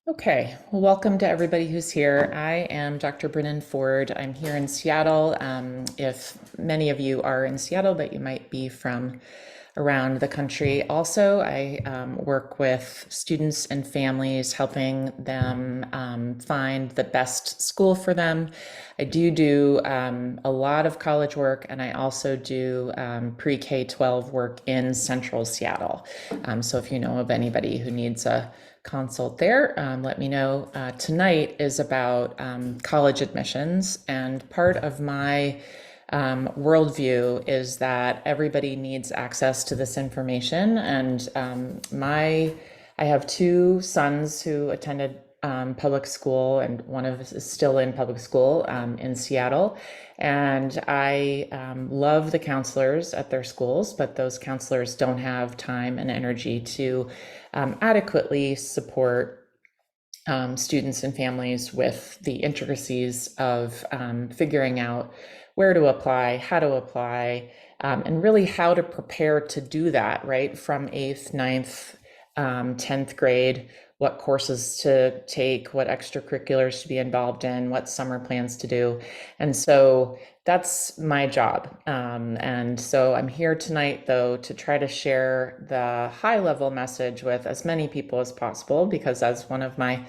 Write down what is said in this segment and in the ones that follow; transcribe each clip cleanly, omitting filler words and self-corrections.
Okay, well, welcome to everybody who's here. I am Dr. Brennan Ford. I'm here in Seattle. If many of you are in Seattle, but you might be from around the country. Also, I work with students and families, helping them find the best school for them. I do a lot of college work, and I also do pre-K 12 work in central Seattle. So if you know of anybody who needs a consult there, let me know. Tonight is about college admissions, and part of my worldview is that everybody needs access to this information. And I have two sons who attended public school, and one of us is still in public school in Seattle. And I love the counselors at their schools, but those counselors don't have time and energy to adequately support students and families with the intricacies of figuring out where to apply, how to apply, and really how to prepare to do that, right? From eighth, ninth, 10th grade, what courses to take, what extracurriculars to be involved in, what summer plans to do. And so that's my job. And so I'm here tonight, though, to try to share the high level message with as many people as possible, because as one of my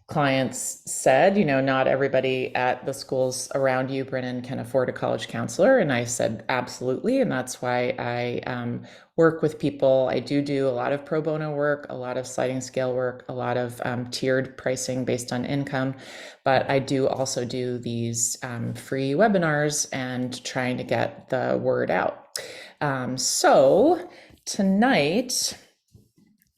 clients said, not everybody at the schools around you, Brennan, can afford a college counselor. And I said, absolutely. And that's why I work with people. I do a lot of pro bono work, a lot of sliding scale work, a lot of tiered pricing based on income. But I do also do these free webinars and trying to get the word out. So tonight,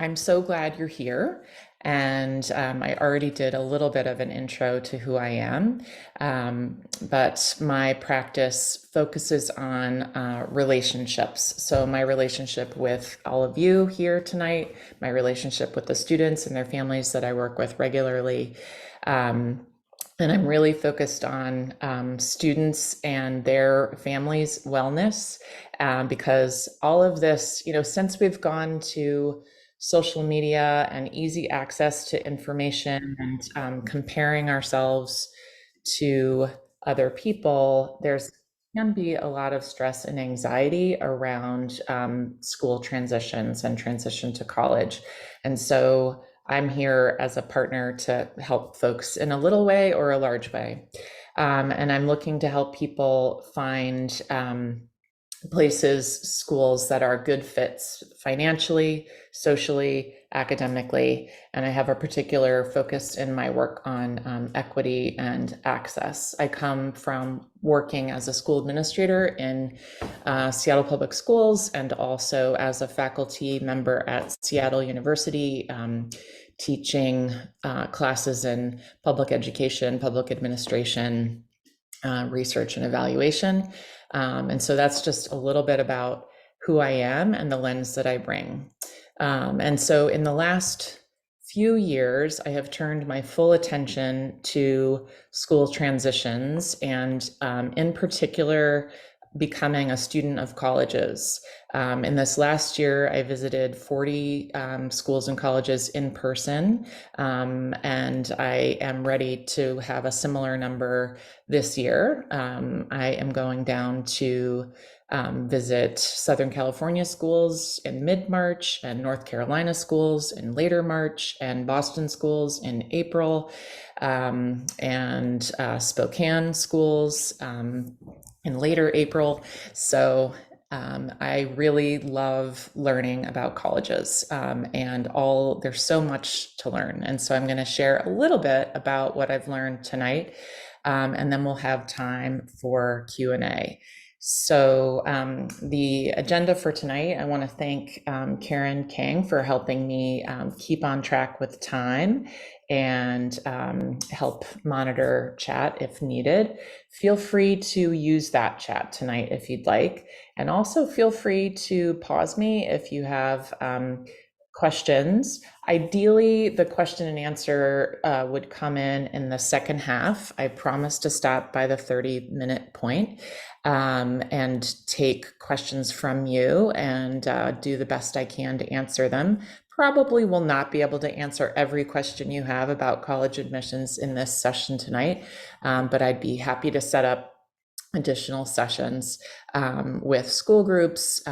I'm so glad you're here. And I already did a little bit of an intro to who I am, but my practice focuses on relationships. So my relationship with all of you here tonight, my relationship with the students and their families that I work with regularly. And I'm really focused on students and their families' wellness, because all of this, since we've gone to social media and easy access to information and comparing ourselves to other people, there's can be a lot of stress and anxiety around school transitions and transition to college. And so I'm here as a partner to help folks in a little way or a large way. And I'm looking to help people find places, schools that are good fits financially, socially, academically. And I have a particular focus in my work on equity and access. I come from working as a school administrator in Seattle Public Schools and also as a faculty member at Seattle University, teaching classes in public education, public administration, research and evaluation. And so that's just a little bit about who I am and the lens that I bring. And so in the last few years, I have turned my full attention to school transitions and in particular, becoming a student of colleges. In this last year, I visited 40 schools and colleges in person, and I am ready to have a similar number this year. I am going down to visit Southern California schools in mid-March, and North Carolina schools in later March, and Boston schools in April, and Spokane schools in later April. So I really love learning about colleges, and there's so much to learn. And so I'm going to share a little bit about what I've learned tonight, and then we'll have time for Q&A. So the agenda for tonight, I want to thank Karen Kang for helping me keep on track with time and help monitor chat if needed. Feel free to use that chat tonight if you'd like. And also feel free to pause me if you have questions. Ideally, the question and answer would come in the second half. I promise to stop by the 30-minute point and take questions from you and do the best I can to answer them. probably will not be able to answer every question you have about college admissions in this session tonight, but I'd be happy to set up additional sessions with school groups,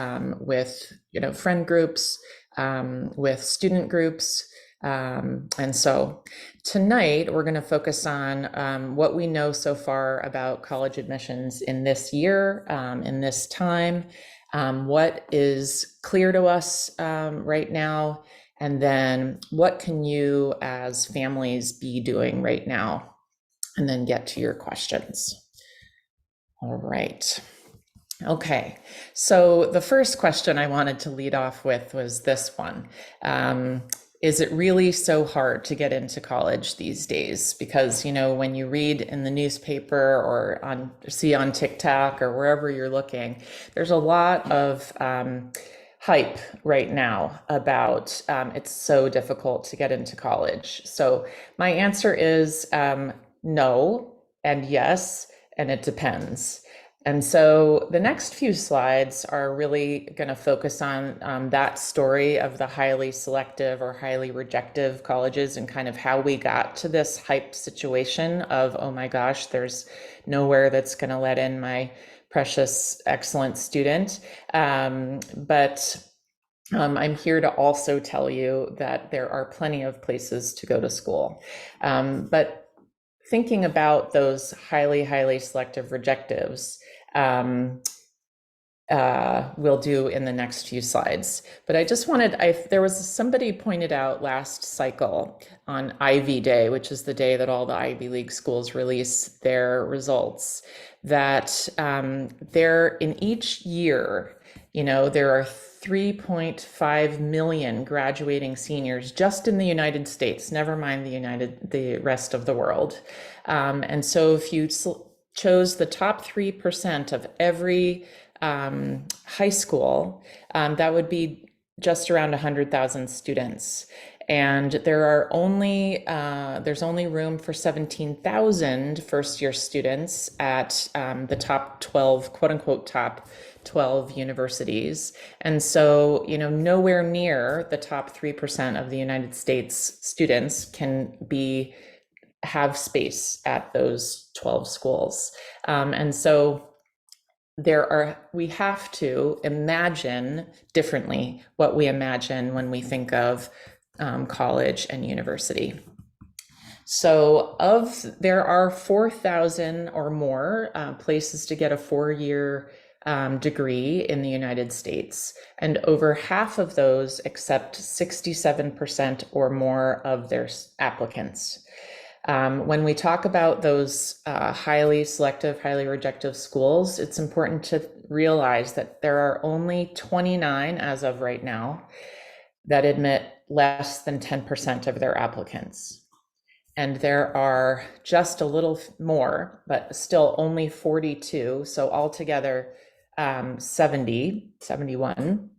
with friend groups, with student groups. And so tonight we're going to focus on what we know so far about college admissions in this year, in this time, what is clear to us right now, and then what can you as families be doing right now, and then get to your questions. All right. Okay, so the first question I wanted to lead off with was this one. Is it really so hard to get into college these days? Because, when you read in the newspaper or see on TikTok or wherever you're looking, there's a lot of hype right now about it's so difficult to get into college. So my answer is no and yes, and it depends. And so the next few slides are really going to focus on that story of the highly selective or highly rejective colleges and kind of how we got to this hype situation of, oh my gosh, there's nowhere that's going to let in my precious, excellent student. But I'm here to also tell you that there are plenty of places to go to school. But thinking about those highly, highly selective rejectives, we'll do in the next few slides. But I just there was somebody pointed out last cycle on Ivy Day, which is the day that all the Ivy League schools release their results, that there in each year, there are 3.5 million graduating seniors just in the United States, never mind the rest of the world. And so if you chose the top 3% of every high school, that would be just around 100,000 students. And there's only room for 17,000 first-year students at the top 12, quote unquote, top 12 universities. And so, nowhere near the top 3% of the United States students can have space at those 12 schools. And so we have to imagine differently what we imagine when we think of college and university. So there are 4,000 or more places to get a 4-year degree in the United States, and over half of those accept 67% or more of their applicants. When we talk about those highly selective, highly rejective schools, it's important to realize that there are only 29 as of right now that admit less than 10% of their applicants. And there are just a little more, but still only 42. So altogether, 71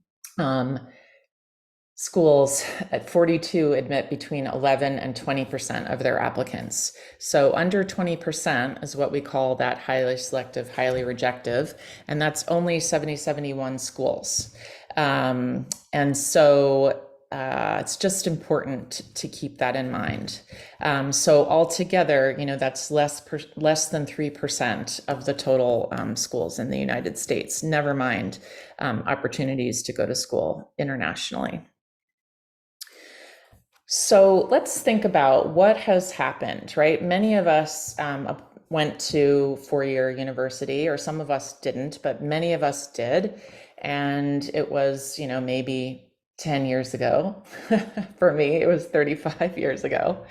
schools at 42 admit between 11 and 20% of their applicants. So under 20% is what we call that highly selective, highly rejective, and that's only 71 schools. And so it's just important to keep that in mind. So altogether, that's less than 3% of the total schools in the United States, never mind opportunities to go to school internationally. So let's think about what has happened, right? Many of us went to 4-year university, or some of us didn't, but many of us did. And it was, maybe 10 years ago. For me, it was 35 years ago.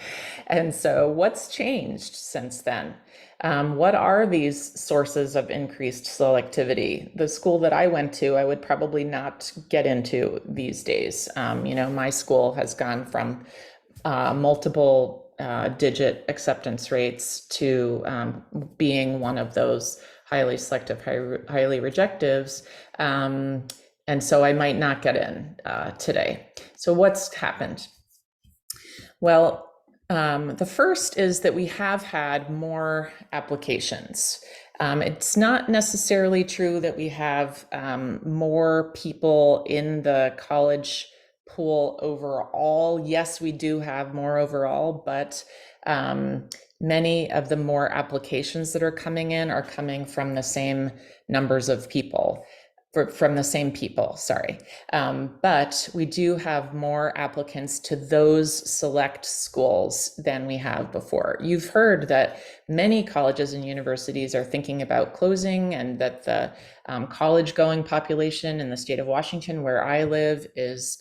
And so what's changed since then? What are these sources of increased selectivity? The school that I went to, I would probably not get into these days. My school has gone from multiple digit acceptance rates to being one of those highly selective, highly rejectives. And so I might not get in today. So what's happened? Well, the first is that we have had more applications. It's not necessarily true that we have more people in the college pool overall. Yes, we do have more overall, but many of the more applications that are coming in are coming from the same numbers of people, from the same people, sorry. But we do have more applicants to those select schools than we have before. You've heard that many colleges and universities are thinking about closing, and that the college-going population in the state of Washington, where I live, is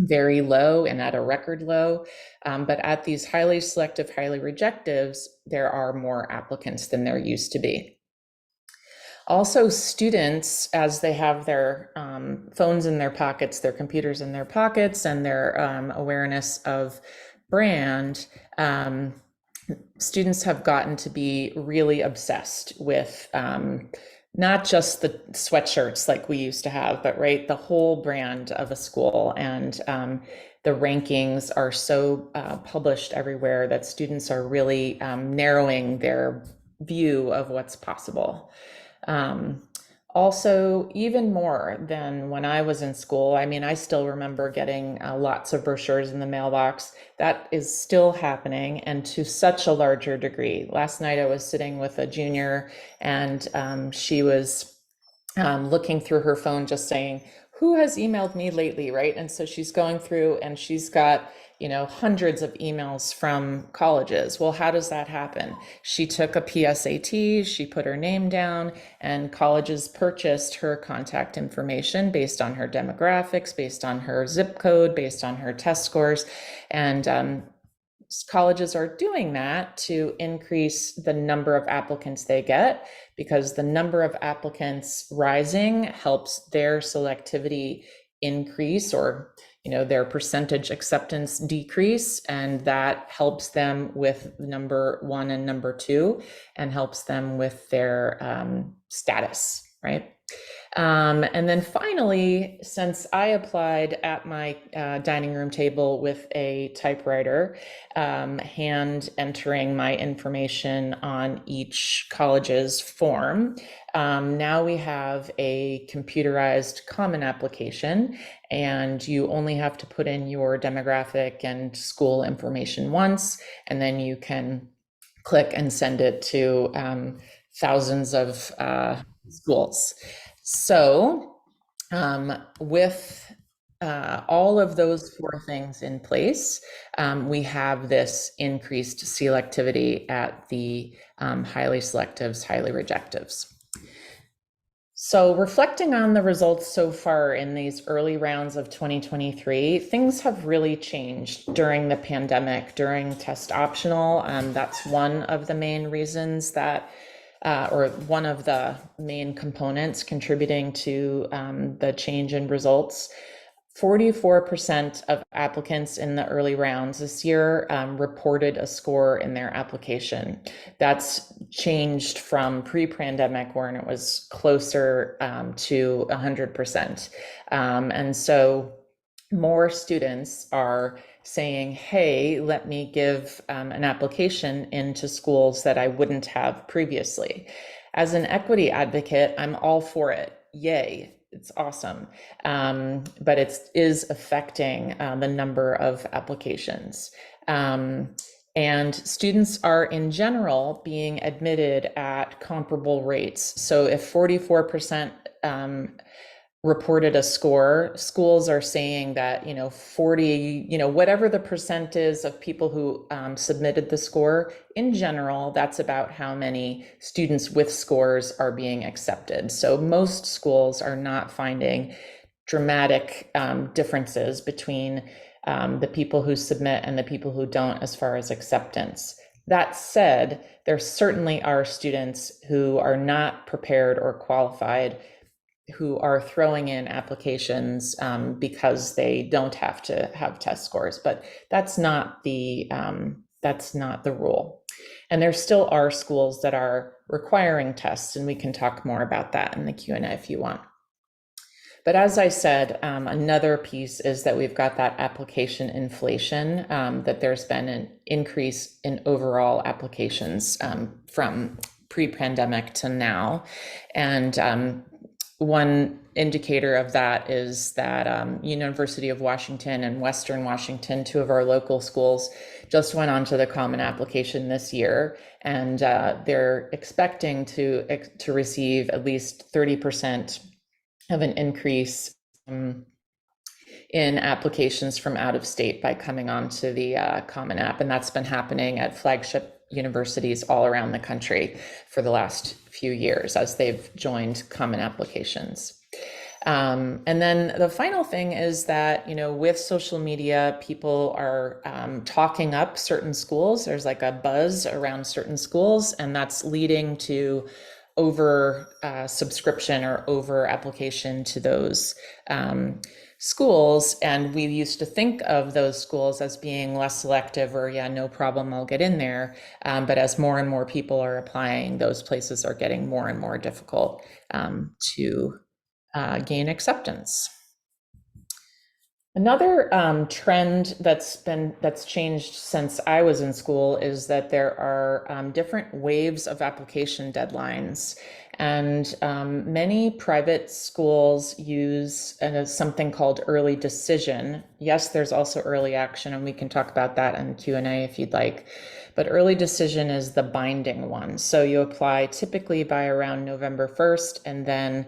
very low and at a record low. But at these highly selective, highly rejectives, there are more applicants than there used to be. Also, students, as they have their phones in their pockets, their computers in their pockets, and their awareness of brand, students have gotten to be really obsessed with not just the sweatshirts like we used to have, but right, the whole brand of a school. And the rankings are so published everywhere that students are really narrowing their view of what's possible. Also, even more than when I was in school, I mean, I still remember getting lots of brochures in the mailbox. That is still happening, and to such a larger degree. Last night I was sitting with a junior, and she was looking through her phone, just saying, who has emailed me lately, right? And so she's going through, and she's got, hundreds of emails from colleges. Well, how does that happen? She took a PSAT, she put her name down, and colleges purchased her contact information based on her demographics, based on her zip code, based on her test scores. And colleges are doing that to increase the number of applicants they get, because the number of applicants rising helps their selectivity increase, or their percentage acceptance decrease, and that helps them with number 1 and number 2, and helps them with their status, right? And then finally, since I applied at my dining room table with a typewriter, hand entering my information on each college's form, now we have a computerized common application, and you only have to put in your demographic and school information once, and then you can click and send it to thousands of schools. So with all of those 4 things in place, we have this increased selectivity at the highly selectives, highly rejectives. So reflecting on the results so far in these early rounds of 2023, things have really changed during the pandemic, during test optional. That's one of the main reasons that or one of the main components contributing to the change in results. 44% of applicants in the early rounds this year reported a score in their application. That's changed from pre-pandemic, when it was closer to 100%. And so more students are saying, hey, let me give an application into schools that I wouldn't have previously. As an equity advocate, I'm all for it. Yay, it's awesome. But it is affecting the number of applications. And students are in general being admitted at comparable rates. So if 44% reported a score, schools are saying that 40, whatever the percent is of people who submitted the score, in general, that's about how many students with scores are being accepted. So most schools are not finding dramatic differences between the people who submit and the people who don't as far as acceptance. That said, there certainly are students who are not prepared or qualified, who are throwing in applications because they don't have to have test scores, but that's not the rule. And there still are schools that are requiring tests, and we can talk more about that in the Q&A if you want. But as I said, another piece is that we've got that application inflation, that there's been an increase in overall applications from pre-pandemic to now. And one indicator of that is that University of Washington and Western Washington, two of our local schools, just went on to the Common Application this year, and they're expecting to receive at least 30% of an increase in applications from out of state by coming onto the Common App. And that's been happening at flagship universities all around the country for the last few years as they've joined Common Applications. And then the final thing is that, with social media, people are talking up certain schools. There's like a buzz around certain schools, and that's leading to over subscription or over application to those schools. And we used to think of those schools as being less selective, or yeah, no problem, I'll get in there. But as more and more people are applying, those places are getting more and more difficult to gain acceptance. Another trend that's changed since I was in school is that there are different waves of application deadlines, and many private schools use something called early decision. Yes, there's also early action, and we can talk about that in Q&A if you'd like. But early decision is the binding one. So you apply typically by around November 1st, and then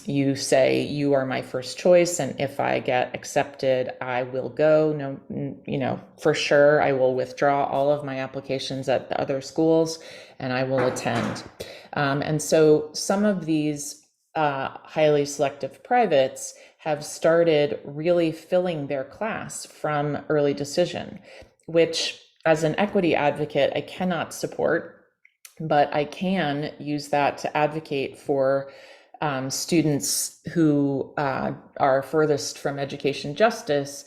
you say, you are my first choice, and if I get accepted, I will go. No, for sure, I will withdraw all of my applications at the other schools, and I will attend. And so some of these highly selective privates have started really filling their class from early decision, which, as an equity advocate, I cannot support, but I can use that to advocate for students who are furthest from education justice,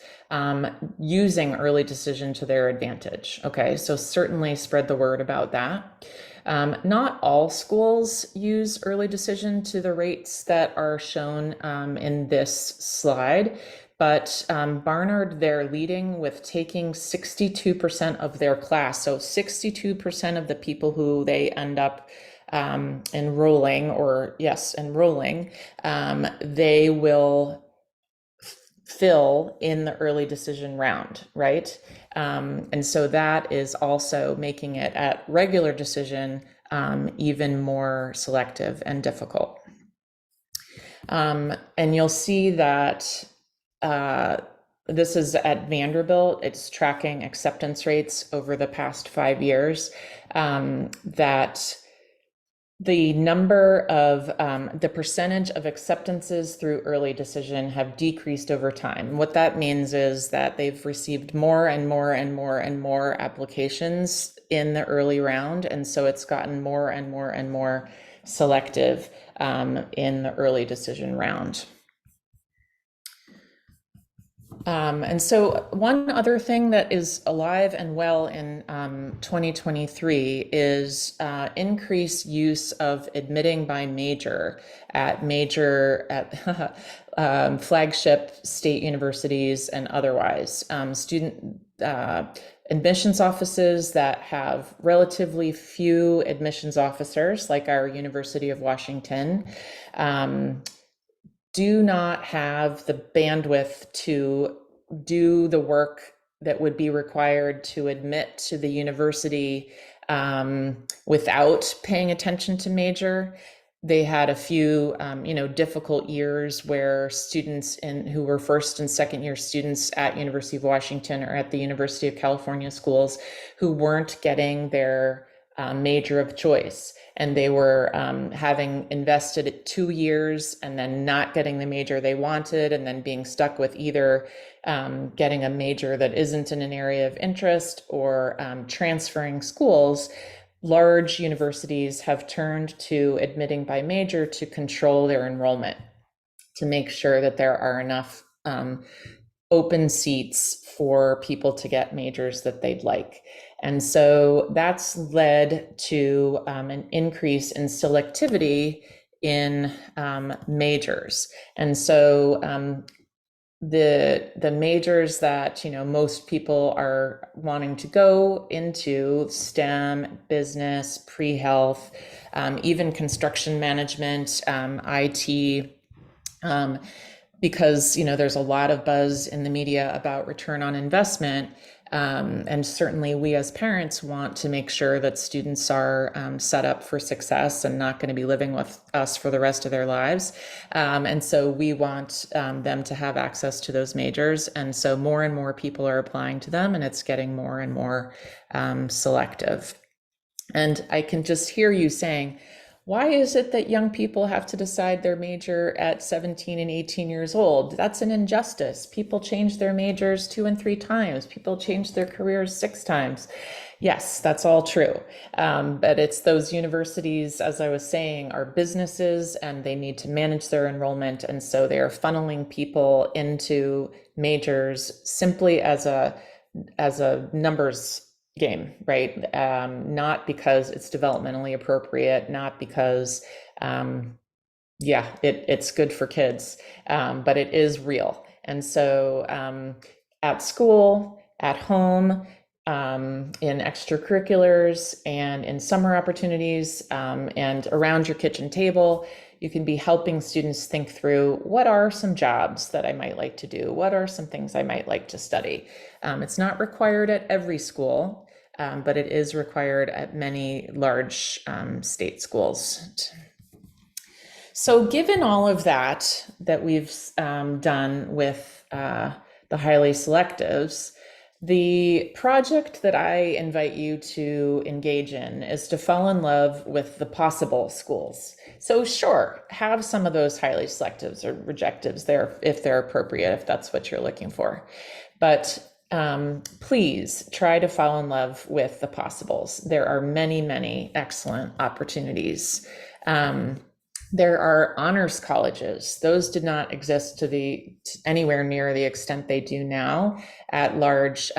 using early decision to their advantage. Okay, so certainly spread the word about that. Not all schools use early decision to the rates that are shown in this slide, but Barnard, they're leading with taking 62% of their class. So 62% of the people who they end up enrolling, they will fill in the early decision round, right? And so that is also making it at regular decision even more selective and difficult. And you'll see that this is at Vanderbilt. It's tracking acceptance rates over the past 5 years, that the number of the percentage of acceptances through early decision have decreased over time. What that means is that they've received more and more and more and more applications in the early round, and so it's gotten more and more and more selective in the early decision round. And so one other thing that is alive and well in 2023 is increased use of admitting by major at flagship state universities and otherwise. Student admissions offices that have relatively few admissions officers, like our University of Washington, do not have the bandwidth to do the work that would be required to admit to the university without paying attention to major. They had a few, difficult years where students who were first and second year students at University of Washington or at the University of California schools who weren't getting their major of choice, and they were having invested 2 years and then not getting the major they wanted, and then being stuck with either getting a major that isn't in an area of interest or transferring schools. Large universities have turned to admitting by major to control their enrollment, to make sure that there are enough open seats for people to get majors that they'd like. And so that's led to an increase in selectivity in majors. And so the majors that most people are wanting to go into: STEM, business, pre-health, even construction management, IT, um, because there's a lot of buzz in the media about return on investment. And certainly we as parents want to make sure that students are set up for success and not going to be living with us for the rest of their lives. And so we want them to have access to those majors. And so more and more people are applying to them, and it's getting more and more selective. And I can just hear you saying, why is it that young people have to decide their major at 17 and 18 years old? That's an injustice. People change their majors 2 and 3 times. People change their careers 6 times. Yes, that's all true. But it's those universities, as I was saying, are businesses, and they need to manage their enrollment. And so they are funneling people into majors simply as a numbers game, right? Not because it's developmentally appropriate, not because, it's good for kids, but it is real. And so at school, at home, in extracurriculars, and in summer opportunities, and around your kitchen table, you can be helping students think through, what are some jobs that I might like to do? What are some things I might like to study? It's not required at every school, but it is required at many large state schools. So given all of that we've done with the highly selectives, the project that I invite you to engage in is to fall in love with the possible schools. So sure, have some of those highly selectives or rejectives there if they're appropriate, if that's what you're looking for. But please try to fall in love with the possibles. There are many, many excellent opportunities. There are honors colleges. Those did not exist to anywhere near the extent they do now at large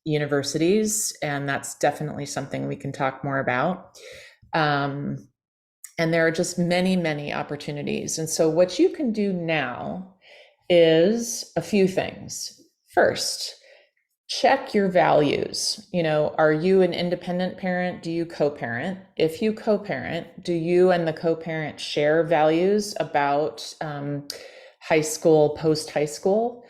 universities, and that's definitely something we can talk more about. And there are just many, many opportunities. And so what you can do now is a few things. First, check your values. Are you an independent parent? Do you co-parent? If you co-parent, do you and the co-parent share values about high school, post-high school,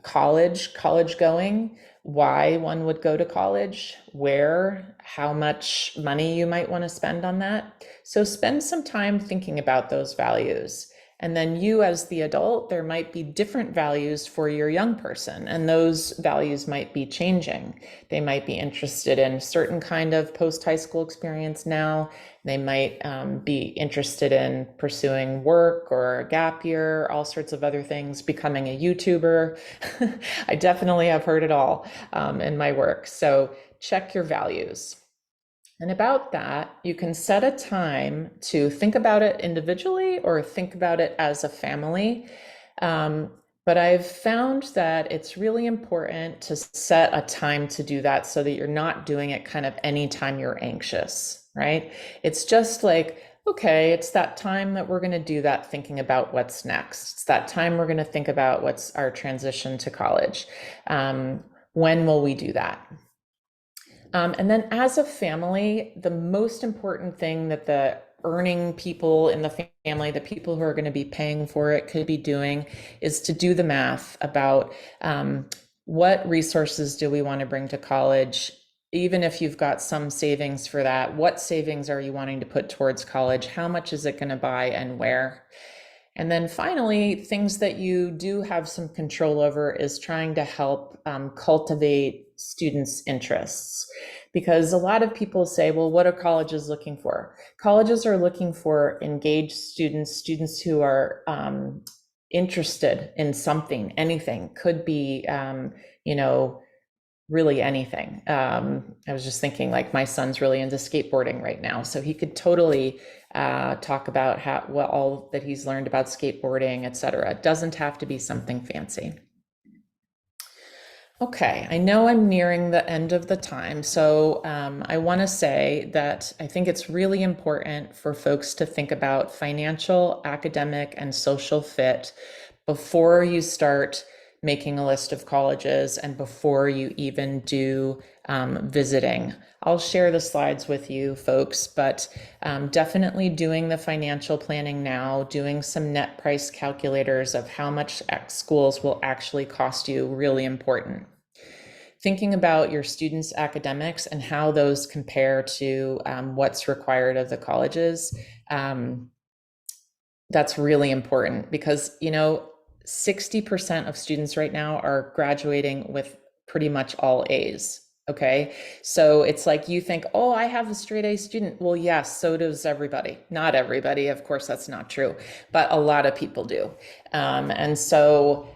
college going, why one would go to college, where, how much money you might want to spend on that? So spend some time thinking about those values. And then you as the adult, there might be different values for your young person, and those values might be changing. They might be interested in a certain kind of post-high school experience now. They might be interested in pursuing work or a gap year, all sorts of other things, becoming a YouTuber. I definitely have heard it all in my work. So check your values. And about that, you can set a time to think about it individually or think about it as a family. But I've found that it's really important to set a time to do that so that you're not doing it kind of anytime you're anxious, right? It's just like, okay, it's that time that we're going to do that thinking about what's next. It's that time we're going to think about what's our transition to college. When will we do that? And then as a family, the most important thing that the earning people in the family, the people who are going to be paying for it, could be doing is to do the math about what resources do we want to bring to college. Even if you've got some savings for that, what savings are you wanting to put towards college? How much is it going to buy and where? And then finally, things that you do have some control over is trying to help cultivate students' interests. Because a lot of people say, well, what are colleges looking for? Colleges are looking for engaged students, students who are interested in something, anything, could be, really anything. I was just thinking, like, my son's really into skateboarding right now, so he could totally talk about all that he's learned about skateboarding, etc. It doesn't have to be something fancy. Okay, I know I'm nearing the end of the time, so I want to say that I think it's really important for folks to think about financial, academic, and social fit before you start making a list of colleges and before you even do visiting. I'll share the slides with you folks, but definitely doing the financial planning now, doing some net price calculators of how much schools will actually cost you, really important. Thinking about your students' academics and how those compare to what's required of the colleges. That's really important because, 60% of students right now are graduating with pretty much all A's. Okay. So it's like you think, oh, I have a straight A student. Well, yes, so does everybody. Not everybody. Of course, that's not true, but a lot of people do. And so,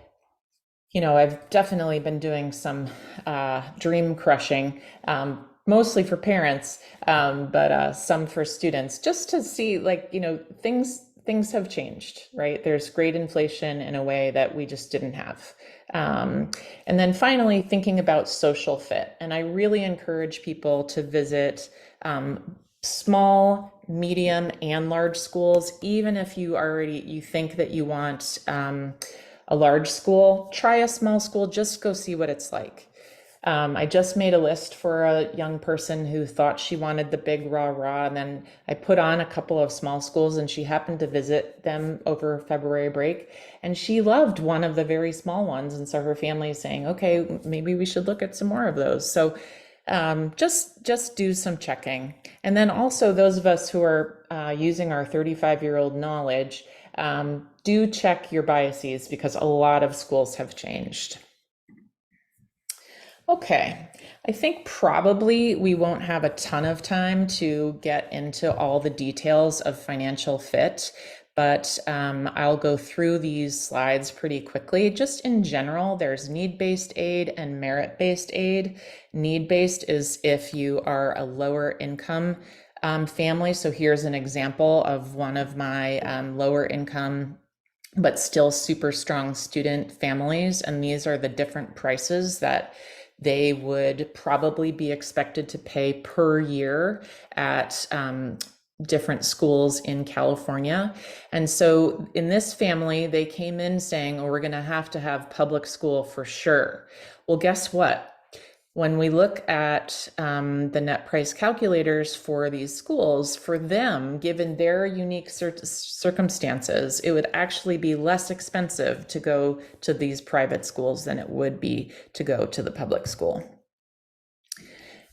I've definitely been doing some dream crushing, mostly for parents, but some for students, just to see, things have changed, right? There's great inflation in a way that we just didn't have. And then finally, thinking about social fit. And I really encourage people to visit small, medium, and large schools, even if you think that you want a large school, try a small school, just go see what it's like. I just made a list for a young person who thought she wanted the big rah-rah, and then I put on a couple of small schools, and she happened to visit them over February break, and she loved one of the very small ones, and so her family is saying, okay, maybe we should look at some more of those. So just do some checking. And then also those of us who are using our 35-year-old knowledge, do check your biases because a lot of schools have changed. Okay, I think probably we won't have a ton of time to get into all the details of financial fit, but I'll go through these slides pretty quickly. Just in general, there's need-based aid and merit-based aid. Need-based is if you are a lower income family. So here's an example of one of my lower income but still super strong student families. And these are the different prices that they would probably be expected to pay per year at different schools in California. And so in this family, they came in saying, oh, we're going to have public school for sure. Well, guess what? When we look at the net price calculators for these schools, for them, given their unique circumstances, it would actually be less expensive to go to these private schools than it would be to go to the public school.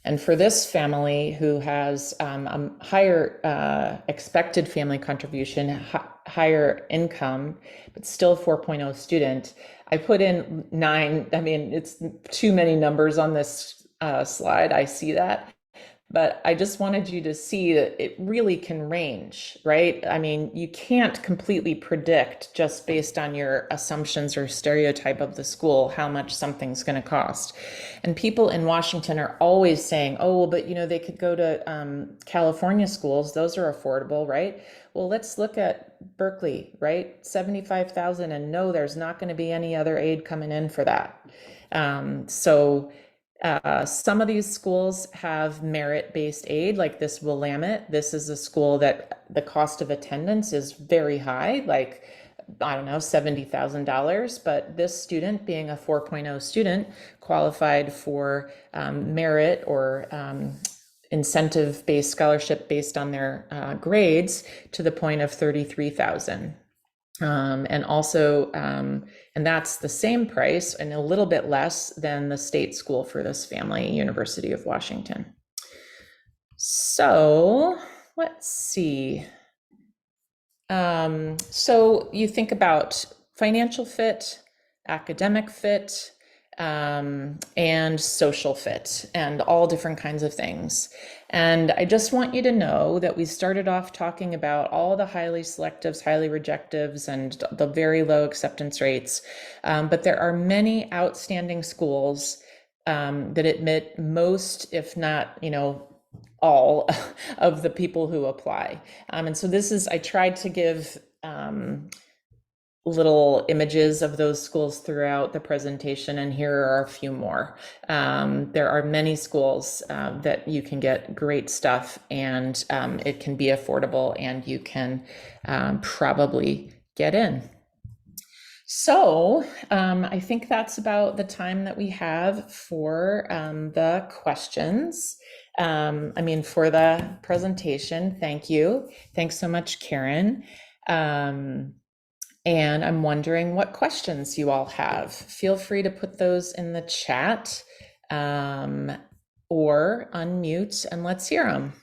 And for this family who has a higher expected family contribution, higher income, but still 4.0 student, I put in 9. I mean, it's too many numbers on this slide. I see that. But I just wanted you to see that it really can range, right? I mean, you can't completely predict just based on your assumptions or stereotype of the school how much something's going to cost. And people in Washington are always saying, oh, well, but they could go to California schools. Those are affordable, right? Well, let's look at Berkeley, right? 75,000, and no, there's not going to be any other aid coming in for that. Some of these schools have merit-based aid, like this Willamette. This is a school that the cost of attendance is very high, like, I don't know, $70,000. But this student, being a 4.0 student, qualified for merit or incentive-based scholarship based on their grades to the point of $33,000. And also, and that's the same price and a little bit less than the state school for this family, University of Washington. So let's see. So you think about financial fit, academic fit, and social fit, and all different kinds of things. And I just want you to know that we started off talking about all the highly selectives, highly rejectives, and the very low acceptance rates. But there are many outstanding schools that admit most, if not, all of the people who apply. And so I tried to give little images of those schools throughout the presentation, and here are a few more. There are many schools that you can get great stuff, and it can be affordable, and you can probably get in. So I think that's about the time that we have for the questions. For the presentation, thank you. Thanks so much, Karen. Um, and I'm wondering what questions you all have. Feel free to put those in the chat um, or unmute and let's hear them.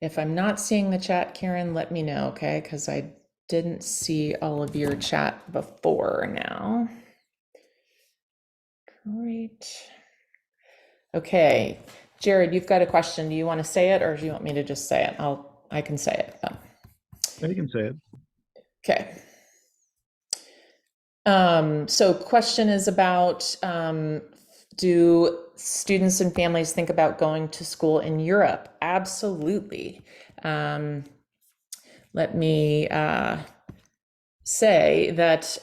If I'm not seeing the chat, Karen, let me know, okay? Because I didn't see all of your chat before now. Great. Okay, Jared, you've got a question. Do you want to say it or do you want me to just say it? I can say it though. You can say it. Okay. So question is about do students and families think about going to school in Europe? Absolutely. Let me say that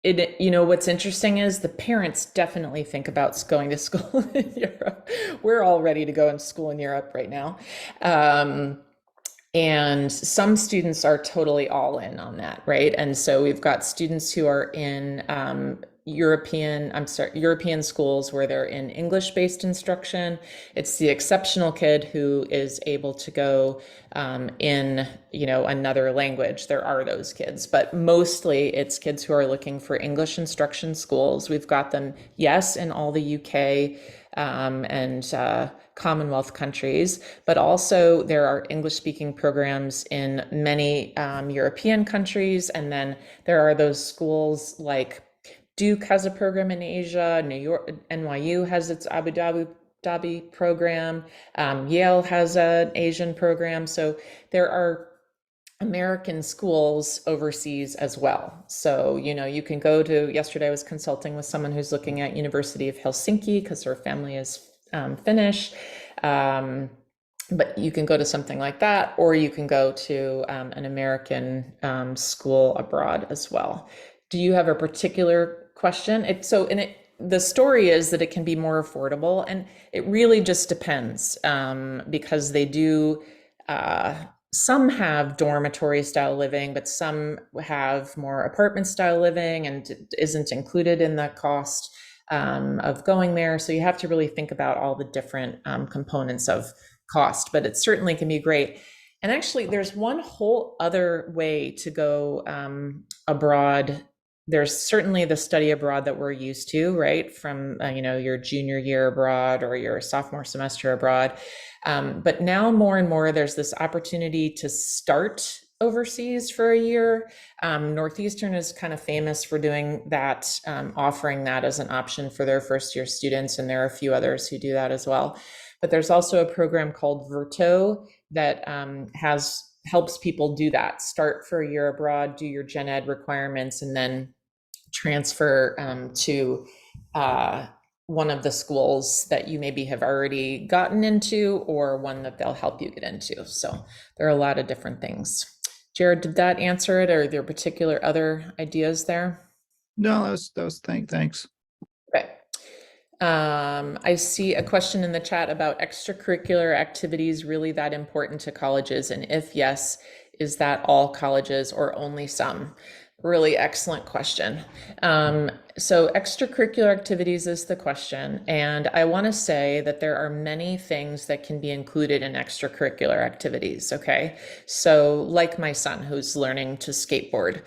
what's interesting is the parents definitely think about going to school in Europe. We're all ready to go into school in Europe right now. And some students are totally all in on that, right? And so we've got students who are in European schools where they're in English-based instruction. It's the exceptional kid who is able to go in, another language. There are those kids, but mostly it's kids who are looking for English instruction schools. We've got them, yes, in all the UK and Commonwealth countries, but also there are English speaking programs in many European countries. And then there are those schools like Duke has a program in Asia, New York, NYU has its Abu Dhabi program, Yale has an Asian program. So there are American schools overseas as well. So, you can go to, yesterday I was consulting with someone who's looking at University of Helsinki because her family is Finnish. But you can go to something like that, or you can go to an American school abroad as well. Do you have a particular question? The story is that it can be more affordable, and it really just depends because they do. Some have dormitory style living, but some have more apartment style living and isn't included in the cost of going there. So you have to really think about all the different components of cost, but it certainly can be great. And actually, there's one whole other way to go abroad. There's certainly the study abroad that we're used to, right? From your junior year abroad or your sophomore semester abroad. But now more and more, there's this opportunity to start overseas for a year. Northeastern is kind of famous for doing that, offering that as an option for their first year students, and there are a few others who do that as well. But there's also a program called Verto that helps people do that. Start for a year abroad, do your gen ed requirements, and then transfer to one of the schools that you maybe have already gotten into or one that they'll help you get into. So there are a lot of different things. Jared, did that answer it, or are there particular other ideas there? No, thanks. Okay. I see a question in the chat about extracurricular activities really that important to colleges? And if yes, is that all colleges or only some? Really excellent question. So extracurricular activities is the question. And I want to say that there are many things that can be included in extracurricular activities. Okay. So like my son who's learning to skateboard,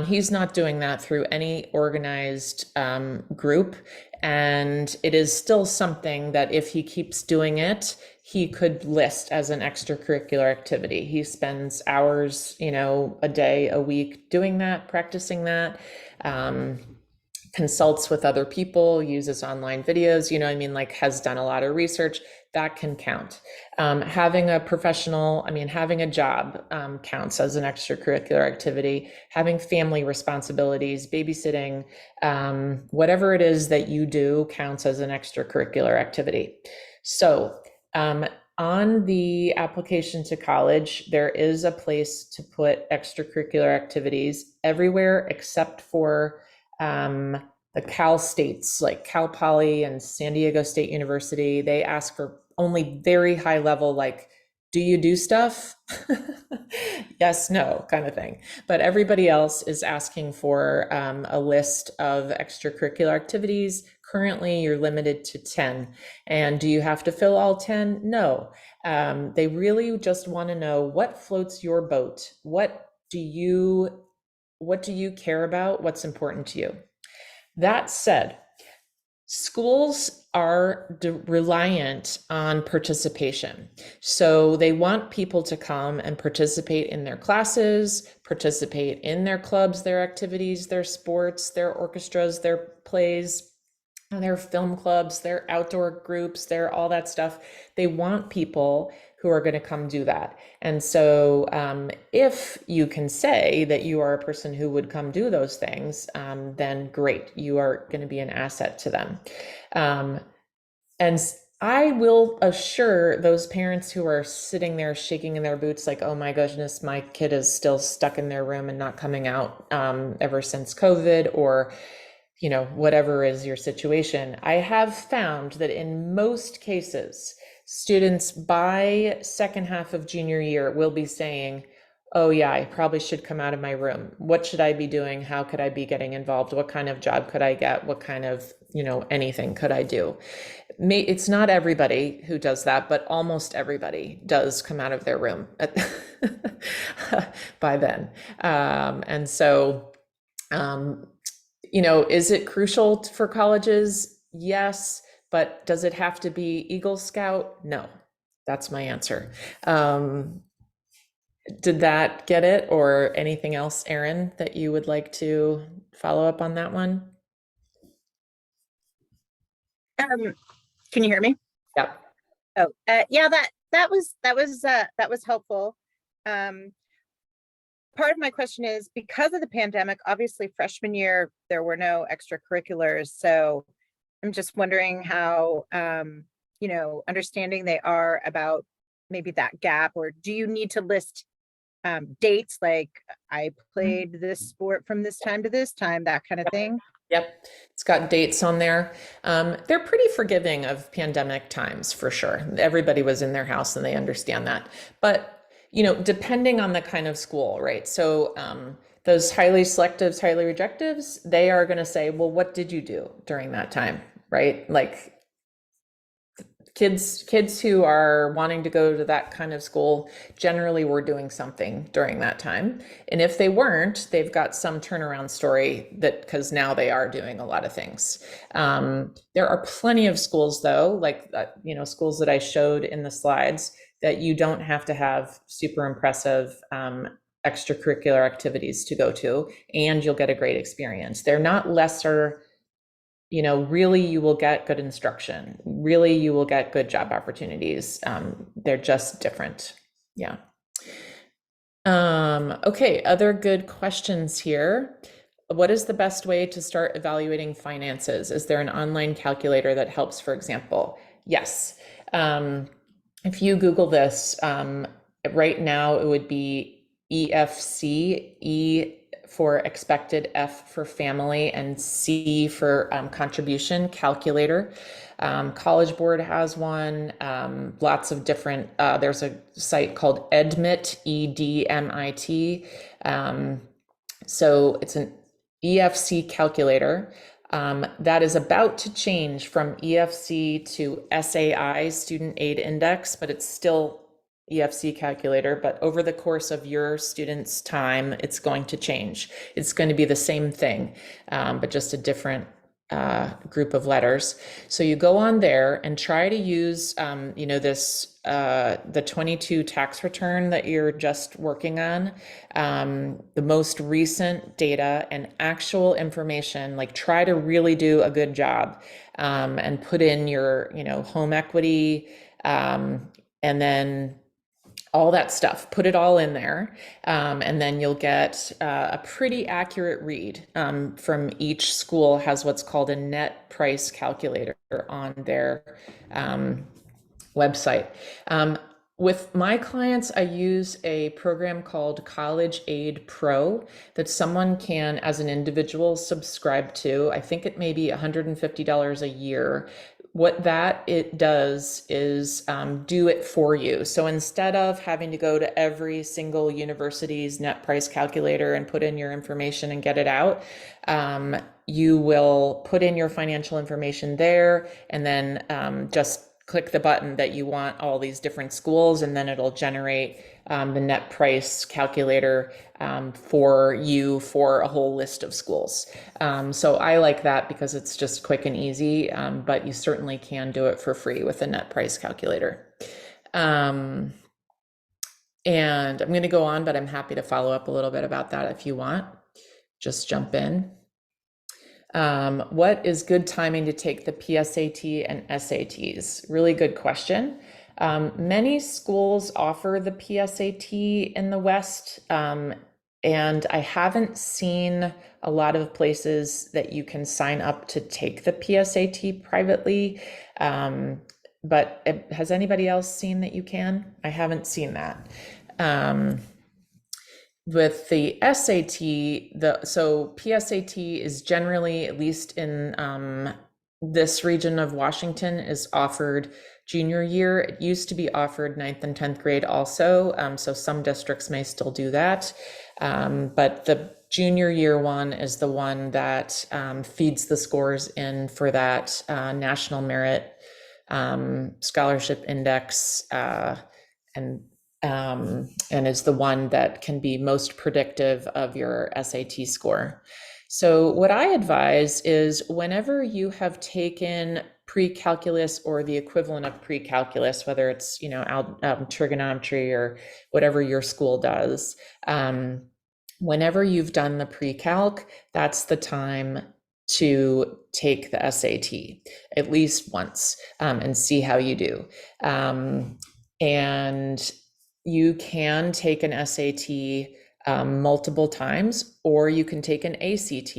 he's not doing that through any organized group. And it is still something that if he keeps doing it, he could list as an extracurricular activity. He spends hours, a day, a week doing that, practicing that, consults with other people, uses online videos, like has done a lot of research. That can count. Having a professional, having a job counts as an extracurricular activity. Having family responsibilities, babysitting, whatever it is that you do counts as an extracurricular activity. So on the application to college, there is a place to put extracurricular activities everywhere except for the Cal states like Cal Poly and San Diego State University. They ask for only very high level, like Do you do stuff? Yes, no, kind of thing. But everybody else is asking for a list of extracurricular activities. Currently, you're limited to 10. And do you have to fill all 10? No. They really just want to know what floats your boat. What do you care about? What's important to you? That said, schools are reliant on participation. So they want people to come and participate in their classes, participate in their clubs, their activities, their sports, their orchestras, their plays, their film clubs, their outdoor groups, their all that stuff. They want people who are going to come do that. And so if you can say that you are a person who would come do those things, then great, you are going to be an asset to them. And I will assure those parents who are sitting there shaking in their boots, like, oh my goodness, my kid is still stuck in their room and not coming out ever since COVID, or whatever is your situation. I have found that in most cases, students by second half of junior year will be saying, oh yeah, I probably should come out of my room. What should I be doing? How could I be getting involved? What kind of job could I get? What kind of, anything could I do? It's not everybody who does that, but almost everybody does come out of their room by then. And so, is it crucial for colleges? Yes. But does it have to be Eagle Scout? No. That's my answer. Did that get it, or anything else, Erin, that you would like to follow up on that one? Can you hear me? Yep. Oh, yeah, that was helpful. Part of my question is, because of the pandemic, obviously freshman year there were no extracurriculars, so I'm just wondering how understanding they are about maybe that gap, or do you need to list dates, like I played this sport from this time to this time, that kind of thing? Yep, it's got dates on there. They're pretty forgiving of pandemic times for sure. Everybody was in their house and they understand that. But, depending on the kind of school, right? So those highly selectives, highly rejectives, they are going to say, well, what did you do during that time, right? Like kids who are wanting to go to that kind of school generally were doing something during that time. And if they weren't, they've got some turnaround story, that because now they are doing a lot of things. There are plenty of schools though, like schools that I showed in the slides, that you don't have to have super impressive extracurricular activities to go to, and you'll get a great experience. They're not lesser. Really, you will get good instruction. Really, you will get good job opportunities. They're just different. Yeah. Okay, other good questions here. What is the best way to start evaluating finances? Is there an online calculator that helps, for example? Yes. If you Google this, right now it would be EFC, E for expected, F for family, and C for contribution calculator. College Board has one. Lots of different, there's a site called EDMIT, EDMIT. So it's an EFC calculator. That is about to change from EFC to SAI, Student Aid Index, but it's still EFC calculator. But over the course of your student's time, it's going to change. It's going to be the same thing, but just a different group of letters. So you go on there and try to use, this, the 22 tax return that you're just working on, the most recent data and actual information, like try to really do a good job, and put in your, home equity, and then all that stuff, put it all in there. And then you'll get a pretty accurate read. From each school has what's called a net price calculator on their website. With my clients, I use a program called College Aid Pro that someone can, as an individual, subscribe to. I think it may be $150 a year. what that it does is do it for you. So instead of having to go to every single university's net price calculator and put in your information and get it out, you will put in your financial information there and then just click the button that you want all these different schools, and then it'll generate the net price calculator for you for a whole list of schools. So I like that because it's just quick and easy, but you certainly can do it for free with a net price calculator. And I'm going to go on, but I'm happy to follow up a little bit about that if you want. Just jump in. What is good timing to take the PSAT and SATs? Really good question. Many schools offer the PSAT in the West, and I haven't seen a lot of places that you can sign up to take the PSAT privately. But has anybody else seen that you can? I haven't seen that. With the SAT, so PSAT is generally, at least in this region of Washington, is offered junior year. It used to be offered 9th and 10th grade also, so some districts may still do that. But the junior year one is the one that feeds the scores in for that National Merit Scholarship Index, and is the one that can be most predictive of your SAT score. So what I advise is whenever you have taken pre-calculus or the equivalent of pre-calculus, whether it's, trigonometry or whatever your school does, whenever you've done the pre-calc, that's the time to take the SAT at least once, and see how you do. And you can take an SAT multiple times, or you can take an ACT.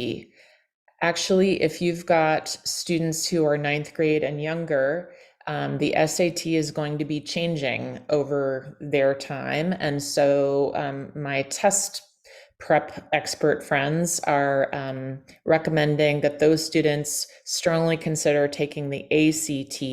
Actually, if you've got students who are 9th grade and younger, the SAT is going to be changing over their time. And so my test prep expert friends are recommending that those students strongly consider taking the ACT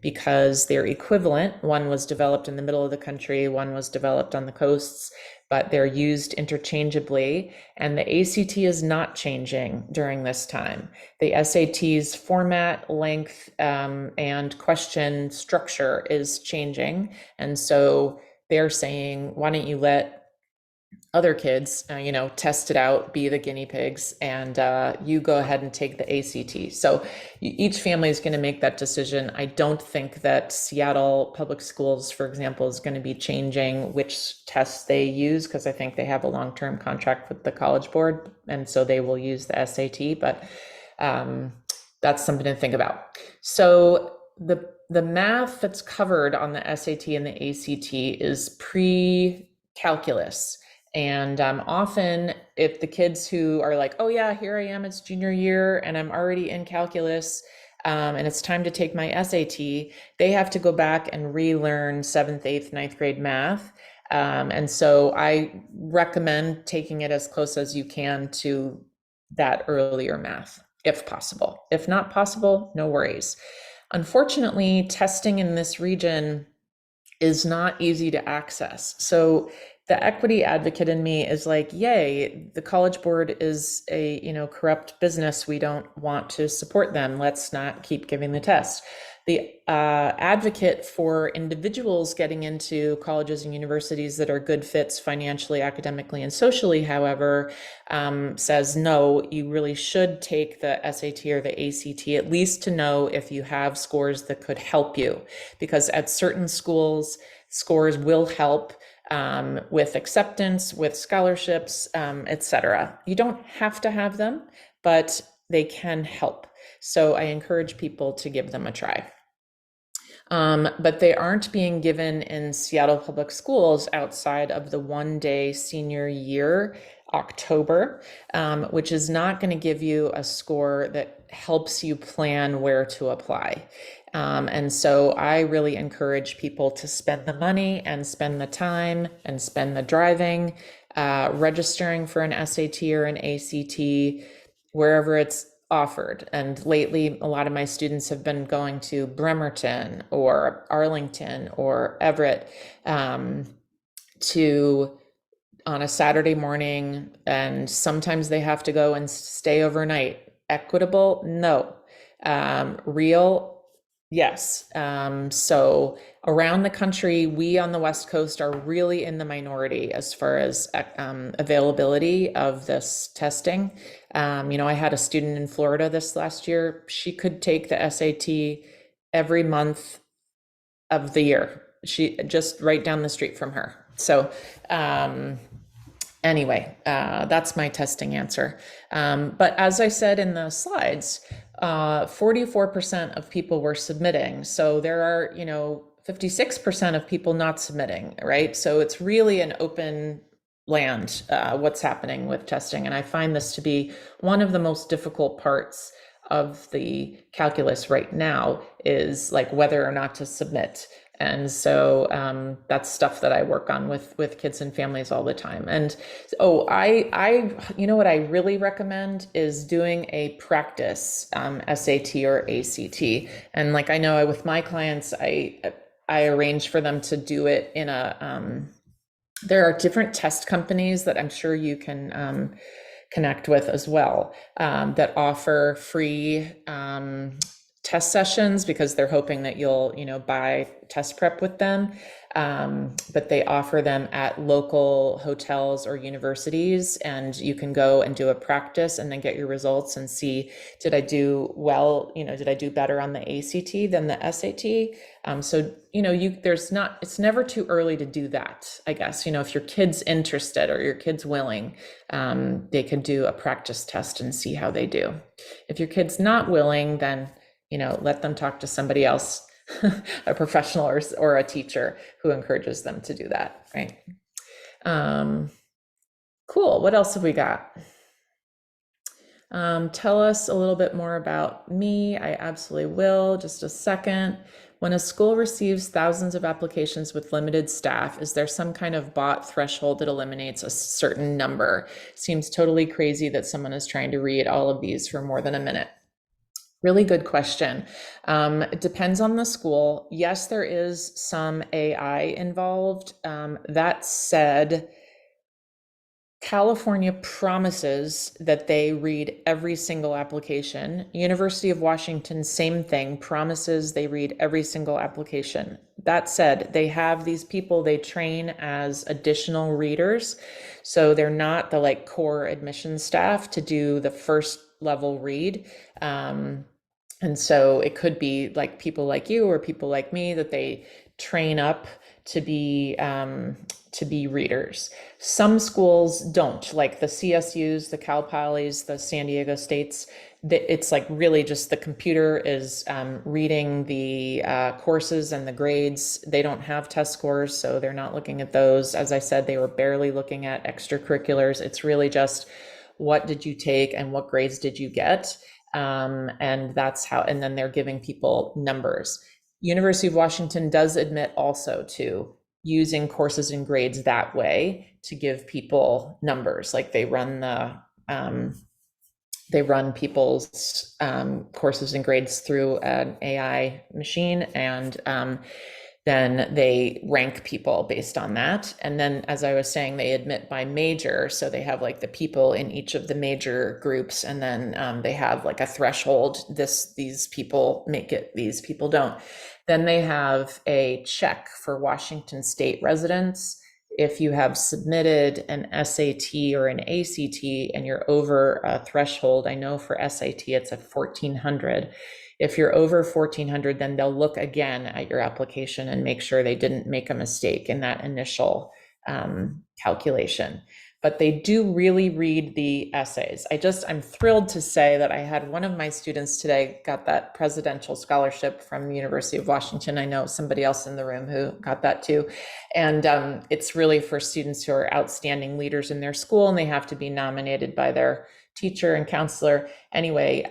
because they're equivalent. One was developed in the middle of the country, one was developed on the coasts, but they're used interchangeably. And the ACT is not changing during this time. The SAT's format, length, and question structure is changing. And so they're saying, why don't you let other kids, test it out, be the guinea pigs, and you go ahead and take the ACT. So each family is going to make that decision. I don't think that Seattle Public Schools, for example, is going to be changing which tests they use, because I think they have a long-term contract with the College Board, and so they will use the SAT, but that's something to think about. So the math that's covered on the SAT and the ACT is pre-calculus. And often if the kids who are like, oh yeah, here I am, it's junior year and I'm already in calculus, and it's time to take my SAT, they have to go back and relearn 7th, 8th, 9th grade math. And so I recommend taking it as close as you can to that earlier math, if possible. If not possible, no worries. Unfortunately, testing in this region is not easy to access. So the equity advocate in me is like, yay, the College Board is a corrupt business. We don't want to support them. Let's not keep giving the test. The advocate for individuals getting into colleges and universities that are good fits financially, academically, and socially, however, says, no, you really should take the SAT or the ACT, at least to know if you have scores that could help you. Because at certain schools, scores will help with acceptance, with scholarships, etc. You don't have to have them, but they can help. So I encourage people to give them a try. But they aren't being given in Seattle Public Schools outside of the one-day senior year, October, which is not going to give you a score that helps you plan where to apply. And so I really encourage people to spend the money and spend the time and spend the driving, registering for an SAT or an ACT, wherever it's offered. And lately, a lot of my students have been going to Bremerton or Arlington or Everett to on a Saturday morning, and sometimes they have to go and stay overnight. Equitable? No. Real? Yes. So around the country, we on the West Coast are really in the minority as far as availability of this testing. I had a student in Florida this last year. She could take the SAT every month of the year. She just right down the street from her. So, anyway, that's my testing answer. But as I said in the slides, 44% of people were submitting. So there are, 56% of people not submitting, right? So it's really an open land, what's happening with testing. And I find this to be one of the most difficult parts of the calculus right now is like whether or not to submit. And so that's stuff that I work on with kids and families all the time. And what I really recommend is doing a practice SAT or ACT. And like I know with my clients, I arrange for them to do it in a. There are different test companies that I'm sure you can connect with as well that offer free test sessions because they're hoping that you'll, buy test prep with them. But they offer them at local hotels or universities, and you can go and do a practice and then get your results and see, did I do well? Did I do better on the ACT than the SAT? It's never too early to do that, I guess. If your kid's interested or your kid's willing, they can do a practice test and see how they do. If your kid's not willing, then let them talk to somebody else, a professional or a teacher who encourages them to do that, right? Cool. What else have we got? Tell us a little bit more about me. I absolutely will. Just a second. When a school receives thousands of applications with limited staff, is there some kind of bot threshold that eliminates a certain number? Seems totally crazy that someone is trying to read all of these for more than a minute. Really good question. It depends on the school. Yes, there is some AI involved. That said, California promises that they read every single application. University of Washington, same thing, promises they read every single application. That said, they have these people they train as additional readers. So they're not the core admission staff to do the first level read. And so it could be people like you or people like me that they train up to be readers. Some schools don't, like the CSUs, the Cal Polys, the San Diego States. It's really just the computer is reading the courses and the grades. They don't have test scores, so they're not looking at those. As I said, they were barely looking at extracurriculars. It's really just what did you take and what grades did you get? And that's how, and then they're giving people numbers. University of Washington does admit also to using courses and grades that way to give people numbers. Like they run people's courses and grades through an AI machine, and then they rank people based on that. And then, as I was saying, they admit by major. So they have the people in each of the major groups, and then they have a threshold. These people make it, these people don't. Then they have a check for Washington State residents. If you have submitted an SAT or an ACT and you're over a threshold, I know for SAT it's at 1,400. If you're over 1,400, then they'll look again at your application and make sure they didn't make a mistake in that initial calculation. But they do really read the essays. I'm thrilled to say that I had one of my students today got that presidential scholarship from the University of Washington. I know somebody else in the room who got that too. And it's really for students who are outstanding leaders in their school, and they have to be nominated by their teacher and counselor. Anyway,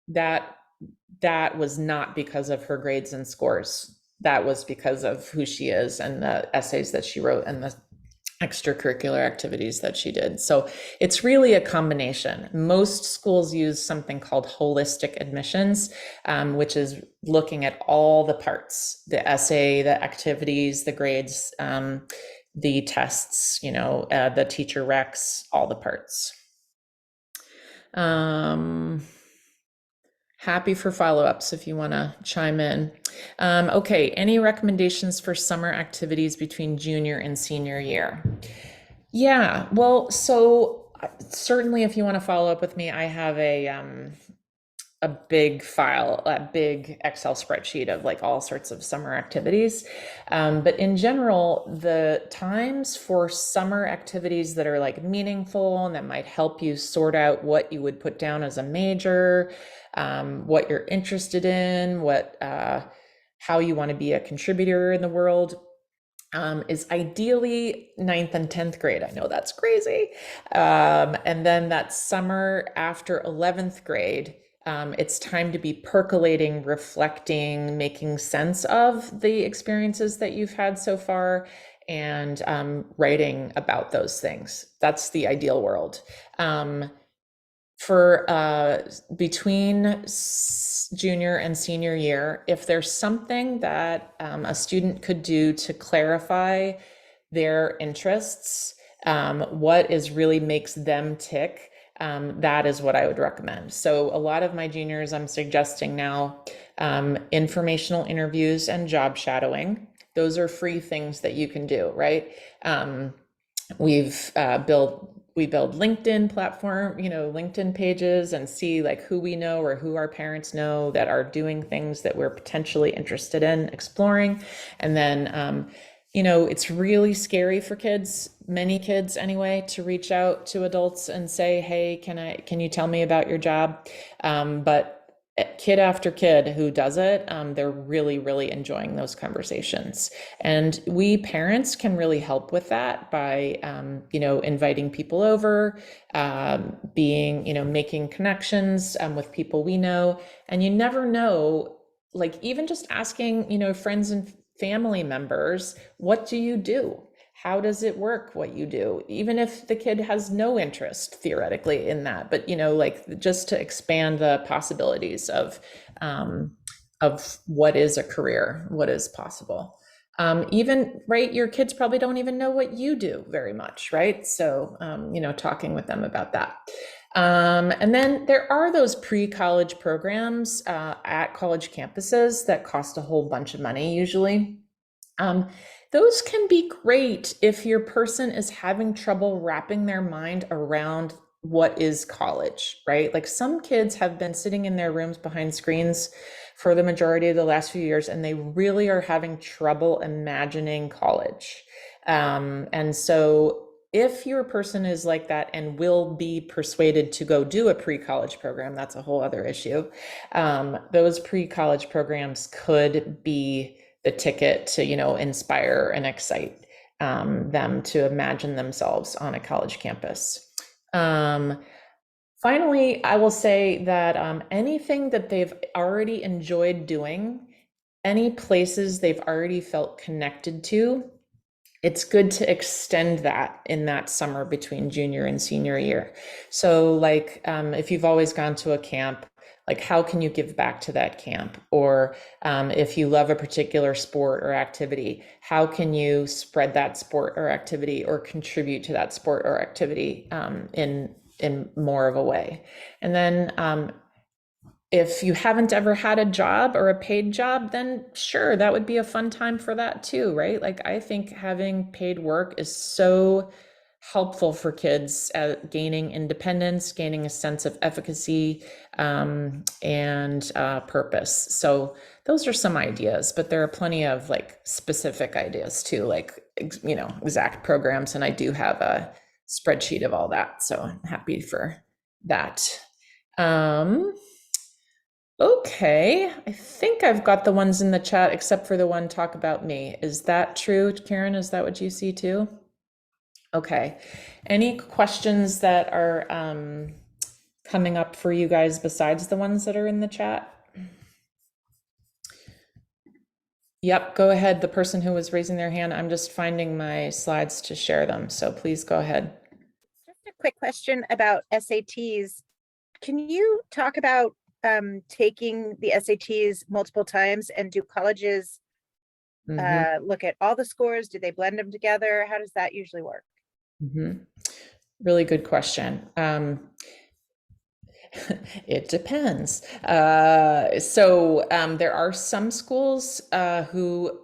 that was not because of her grades and scores. That was because of who she is and the essays that she wrote and extracurricular activities that she did. So it's really a combination. Most schools use something called holistic admissions, which is looking at all the parts, the essay, the activities, the grades, the tests, the teacher recs, all the parts. Happy for follow-ups if you want to chime in. Okay, any recommendations for summer activities between junior and senior year? Yeah, well, so certainly if you want to follow up with me, I have a big file, a big Excel spreadsheet of like all sorts of summer activities. But in general, the times for summer activities that are like meaningful and that might help you sort out what you would put down as a major, what you're interested in, how you want to be a contributor in the world, is ideally 9th and 10th grade. I know that's crazy. And then that summer after 11th grade, it's time to be percolating, reflecting, making sense of the experiences that you've had so far, and writing about those things. That's the ideal world. For between junior and senior year, if there's something that a student could do to clarify their interests, what is really makes them tick, that is what I would recommend. So a lot of my juniors, I'm suggesting now, informational interviews and job shadowing. Those are free things that you can do, right? We build LinkedIn platform, LinkedIn pages, and see like who we know or who our parents know that are doing things that we're potentially interested in exploring. And then, it's really scary for kids, many kids anyway, to reach out to adults and say, hey, can you tell me about your job? But kid after kid who does it, they're really, really enjoying those conversations. And we parents can really help with that by, inviting people over, making connections with people we know. And you never know, like even just asking, friends and family members, what do you do? How does it work what you do? Even if the kid has no interest theoretically in that, but like just to expand the possibilities of what is a career, what is possible. Even, right, your kids probably don't even know what you do very much, right? So, talking with them about that. And then there are those pre-college programs at college campuses that cost a whole bunch of money usually. Those can be great if your person is having trouble wrapping their mind around what is college, right? Like some kids have been sitting in their rooms behind screens for the majority of the last few years, and they really are having trouble imagining college. And so if your person is like that and will be persuaded to go do a pre-college program, that's a whole other issue. Those pre-college programs could be the ticket to, inspire and excite them to imagine themselves on a college campus. Finally, I will say that anything that they've already enjoyed doing, any places they've already felt connected to, it's good to extend that in that summer between junior and senior year. So like if you've always gone to a camp, like how can you give back to that camp? Or if you love a particular sport or activity, how can you spread that sport or activity or contribute to that sport or activity in more of a way? And then if you haven't ever had a job or a paid job, then sure, that would be a fun time for that too, right? Like I think having paid work is so helpful for kids at gaining independence, gaining a sense of efficacy, and purpose. So those are some ideas, but there are plenty of like specific ideas too, like, exact programs. And I do have a spreadsheet of all that. So I'm happy for that. Okay, I think I've got the ones in the chat except for the one talk about me. Is that true, Karen? Is that what you see too? Okay. Any questions that are coming up for you guys besides the ones that are in the chat? Yep, go ahead. The person who was raising their hand, I'm just finding my slides to share them. So please go ahead. Just a quick question about SATs. Can you talk about taking the SATs multiple times, and do colleges Mhm, look at all the scores? Do they blend them together? How does that usually work? mhm. Really good question. It depends. There are some schools who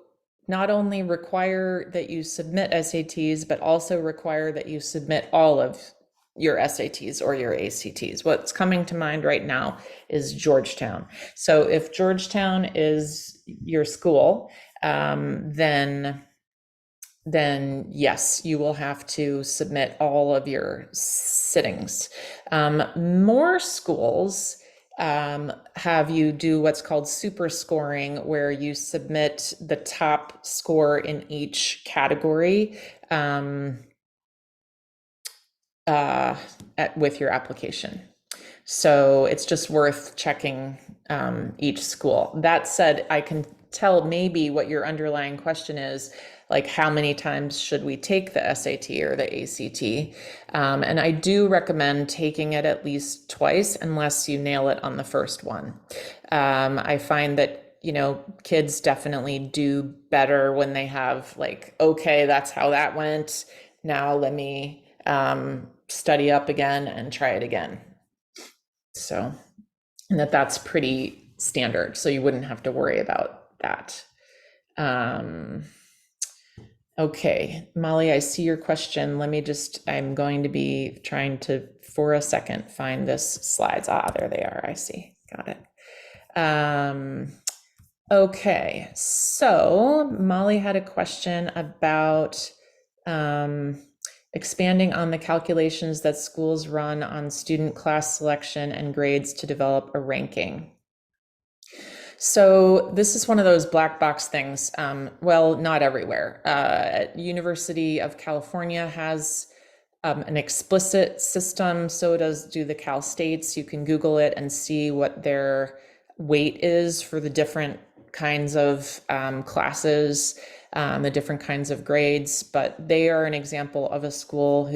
not only require that you submit SATs, but also require that you submit all of your SATs or your ACTs. What's coming to mind right now is Georgetown. So if Georgetown is your school, then yes, you will have to submit all of your sittings. More schools have you do what's called super scoring, where you submit the top score in each category with your application. So it's just worth checking each school. That said, I can tell maybe what your underlying question is, like how many times should we take the SAT or the ACT? And I do recommend taking it at least twice unless you nail it on the first one. I find that, you know, kids definitely do better when they have like, okay, that's how that went. Now let me study up again and try it again. So, and that's pretty standard. So you wouldn't have to worry about that. Um, okay, Molly, I see your question. I'm going to be trying to, for a second, find this slides. Ah, there they are. I see. Got it. Okay, so Molly had a question about expanding on the calculations that schools run on student class selection and grades to develop a ranking. So this is one of those black box things. Well, not everywhere. University of California has an explicit system. So do the Cal States. You can Google it and see what their weight is for the different kinds of classes, the different kinds of grades. But they are an example of a school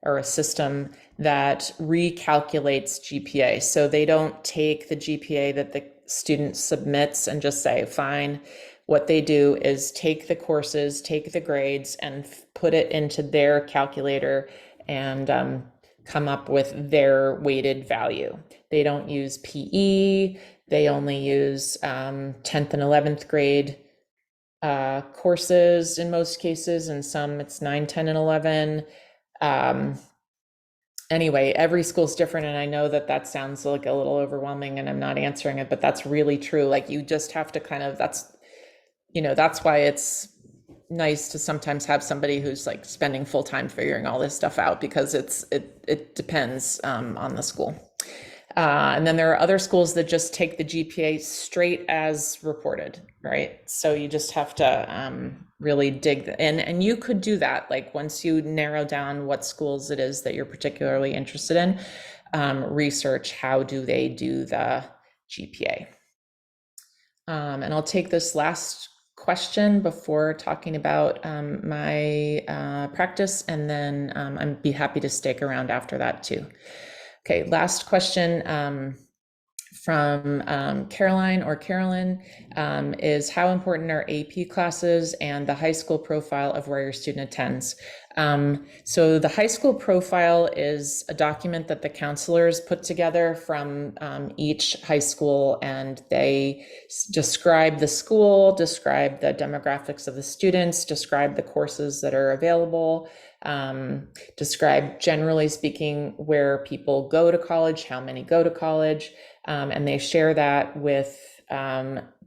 or a system that recalculates GPA. So they don't take the GPA that the student submits and just say, fine. What they do is take the courses, take the grades, and put it into their calculator and come up with their weighted value. They don't use PE. They only use 10th and 11th grade courses in most cases, and some it's 9, 10, and 11. Anyway, every school's different, and I know that sounds like a little overwhelming and I'm not answering it, but that's really true. Like you just have to that's why it's nice to sometimes have somebody who's like spending full time figuring all this stuff out, because it depends on the school. And then there are other schools that just take the GPA straight as reported, right? So you just have to really dig in, and you could do that. Like once you narrow down what schools it is that you're particularly interested in, research how do they do the GPA. And I'll take this last question before talking about my practice, and then I'd be happy to stick around after that too. Okay, last question from Caroline or Carolyn is, how important are AP classes and the high school profile of where your student attends? So the high school profile is a document that the counselors put together from each high school, and they describe the school, describe the demographics of the students, describe the courses that are available, describe, generally speaking, where people go to college, how many go to college, and they share that with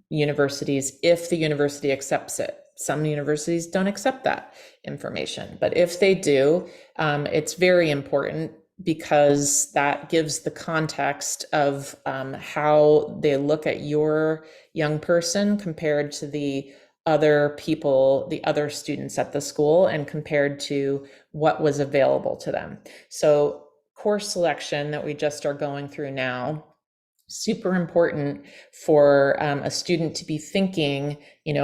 universities if the university accepts it. Some universities don't accept that information, but if they do, it's very important, because that gives the context of how they look at your young person compared to the other people, the other students at the school, and compared to what was available to them. So course selection that we just are going through now, super important for a student to be thinking,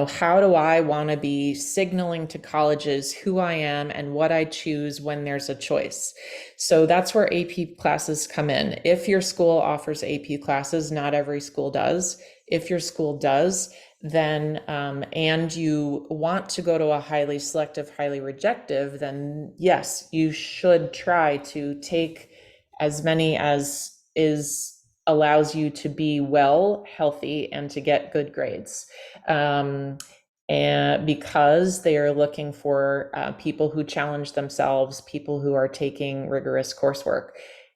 how do I want to be signaling to colleges who I am and what I choose when there's a choice. So that's where AP classes come in. If your school offers AP classes, not every school does. If your school does, then and you want to go to a highly selective, highly rejective, then yes, you should try to take as many as allows you to be well, healthy, and to get good grades. And because they are looking for people who challenge themselves, people who are taking rigorous coursework.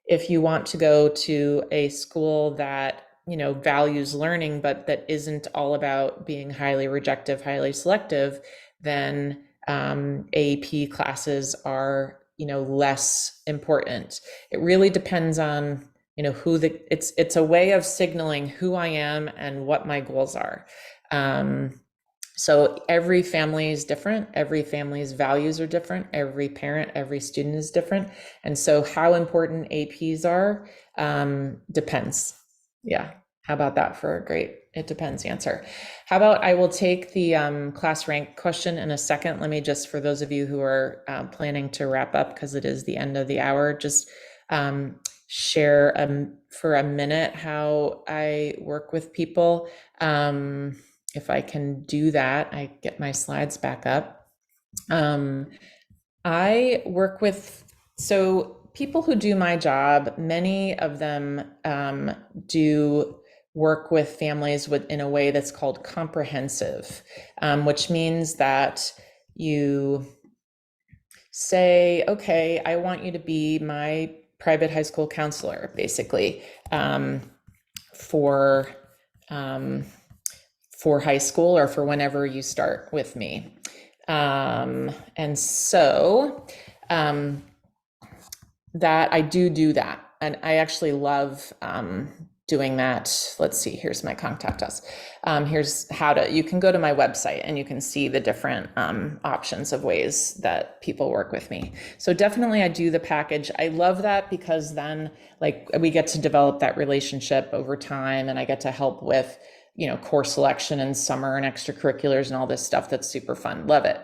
If you want to go to a school that values learning, but that isn't all about being highly rejective, highly selective, then AP classes are less important. It really depends on who it's a way of signaling who I am and what my goals are. So every family is different. Every family's values are different. Every parent, every student is different. And so how important APs are depends. Yeah. How about that for a great it depends answer? How about I will take the class rank question in a second. Let me just, for those of you who are planning to wrap up, because it is the end of the hour, just share for a minute how I work with people. If I can do that, I get my slides back up. I work with, so people who do my job, many of them do work with families in a way that's called comprehensive, which means that you say, okay, I want you to be my private high school counselor, basically, for high school or for whenever you start with me. And so that I do that. And I actually love doing that. Let's see, here's my contact us. Here's you can go to my website and you can see the different options of ways that people work with me. So definitely I do the package. I love that because then we get to develop that relationship over time, and I get to help with course selection and summer and extracurriculars and all this stuff that's super fun. Love it.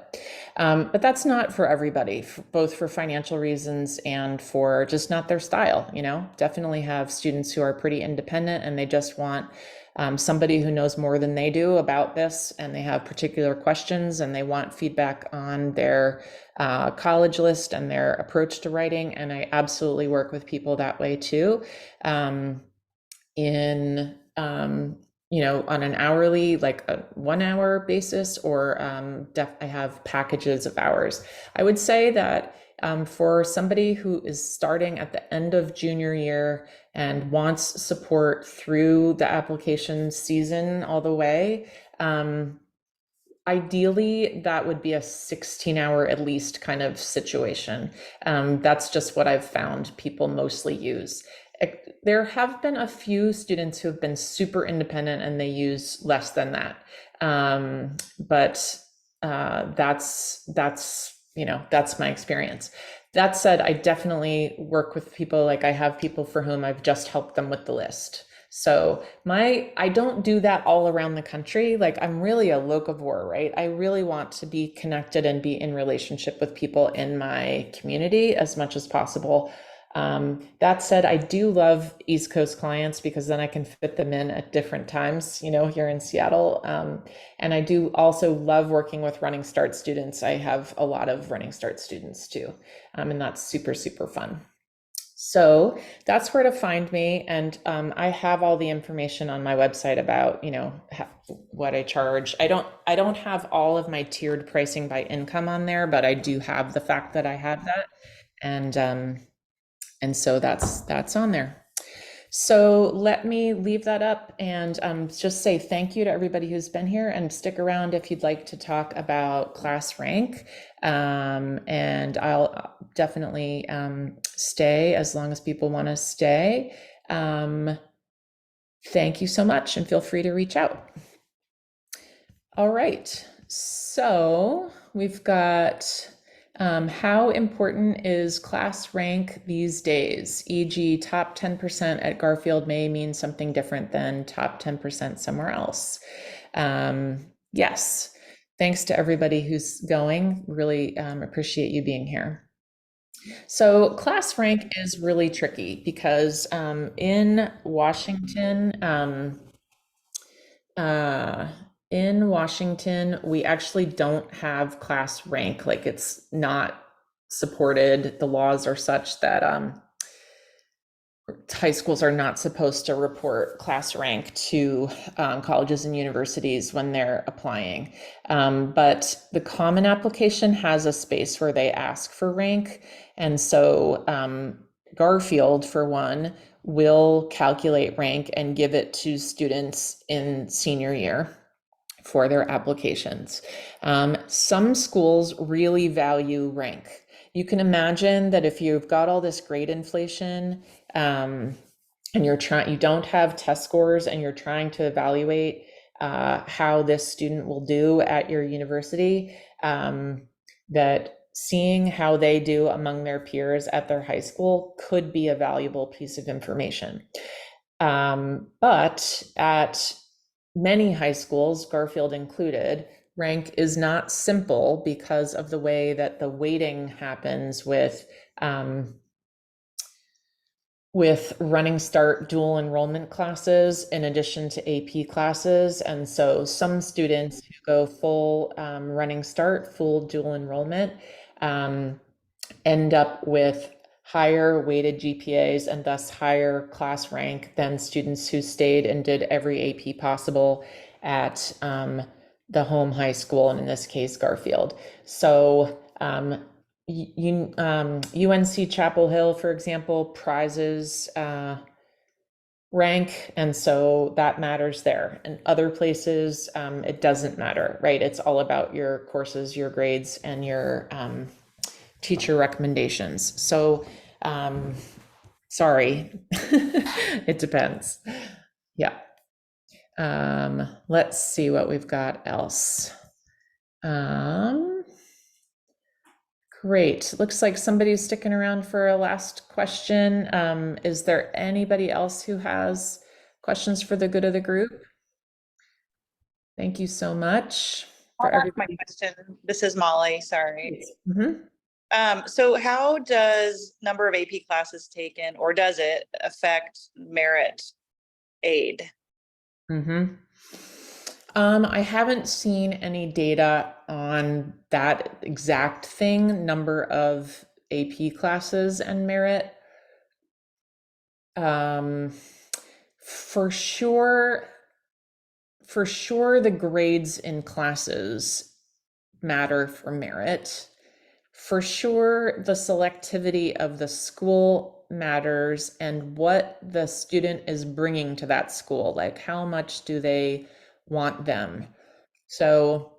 But that's not for everybody, both for financial reasons and for just not their style. Definitely have students who are pretty independent and they just want somebody who knows more than they do about this, and they have particular questions and they want feedback on their college list and their approach to writing. And I absolutely work with people that way too. On an hourly, like a 1 hour basis, or I have packages of hours. I would say that for somebody who is starting at the end of junior year and wants support through the application season all the way, ideally that would be a 16-hour at least kind of situation. That's just what I've found people mostly use. There have been a few students who have been super independent and they use less than that. But that's my experience. That said, I definitely work with people. I have people for whom I've just helped them with the list. So I don't do that all around the country. I'm really a locavore, right? I really want to be connected and be in relationship with people in my community as much as possible. That said, I do love East Coast clients because then I can fit them in at different times, here in Seattle. And I do also love working with Running Start students. I have a lot of Running Start students too. And that's super, super fun. So that's where to find me. And I have all the information on my website about, what I charge. I don't have all of my tiered pricing by income on there, but I do have the fact that I have that. And so that's on there. So let me leave that up and just say thank you to everybody who's been here, and stick around if you'd like to talk about class rank. And I'll definitely stay as long as people want to stay. Thank you so much, and feel free to reach out. All right, so we've got How important is class rank these days? E.g., top 10% at Garfield may mean something different than top 10% somewhere else. Yes, thanks to everybody who's going. Really appreciate you being here. So class rank is really tricky because uh, in Washington, we actually don't have class rank. Like it's not supported. The laws are such that high schools are not supposed to report class rank to colleges and universities when they're applying. But the Common Application has a space where they ask for rank. And so Garfield, for one, will calculate rank and give it to students in senior year for their applications. Some schools really value rank. You can imagine that if you've got all this grade inflation and you don't have test scores and you're trying to evaluate how this student will do at your university, that seeing how they do among their peers at their high school could be a valuable piece of information. But at many high schools, Garfield included, rank is not simple because of the way that the weighting happens with running start dual enrollment classes in addition to AP classes. And so some students who go full running start, full dual enrollment, end up with higher weighted GPAs and thus higher class rank than students who stayed and did every AP possible at the home high school, and in this case, Garfield. So UNC Chapel Hill, for example, prizes rank, and so that matters there. And other places, it doesn't matter, right? It's all about your courses, your grades, and your teacher recommendations. So, sorry, it depends. Yeah. Let's see what we've got else. Great. Looks like somebody's sticking around for a last question. Is there anybody else who has questions for the good of the group? Thank you so much for I'll ask my everybody. question. This is Molly, sorry. Mhm. So how does number of AP classes taken, or does it affect merit aid? I haven't seen any data on that exact thing, number of AP classes and merit. For sure, the grades in classes matter for merit. For sure, the selectivity of the school matters and what the student is bringing to that school, like how much do they want them. So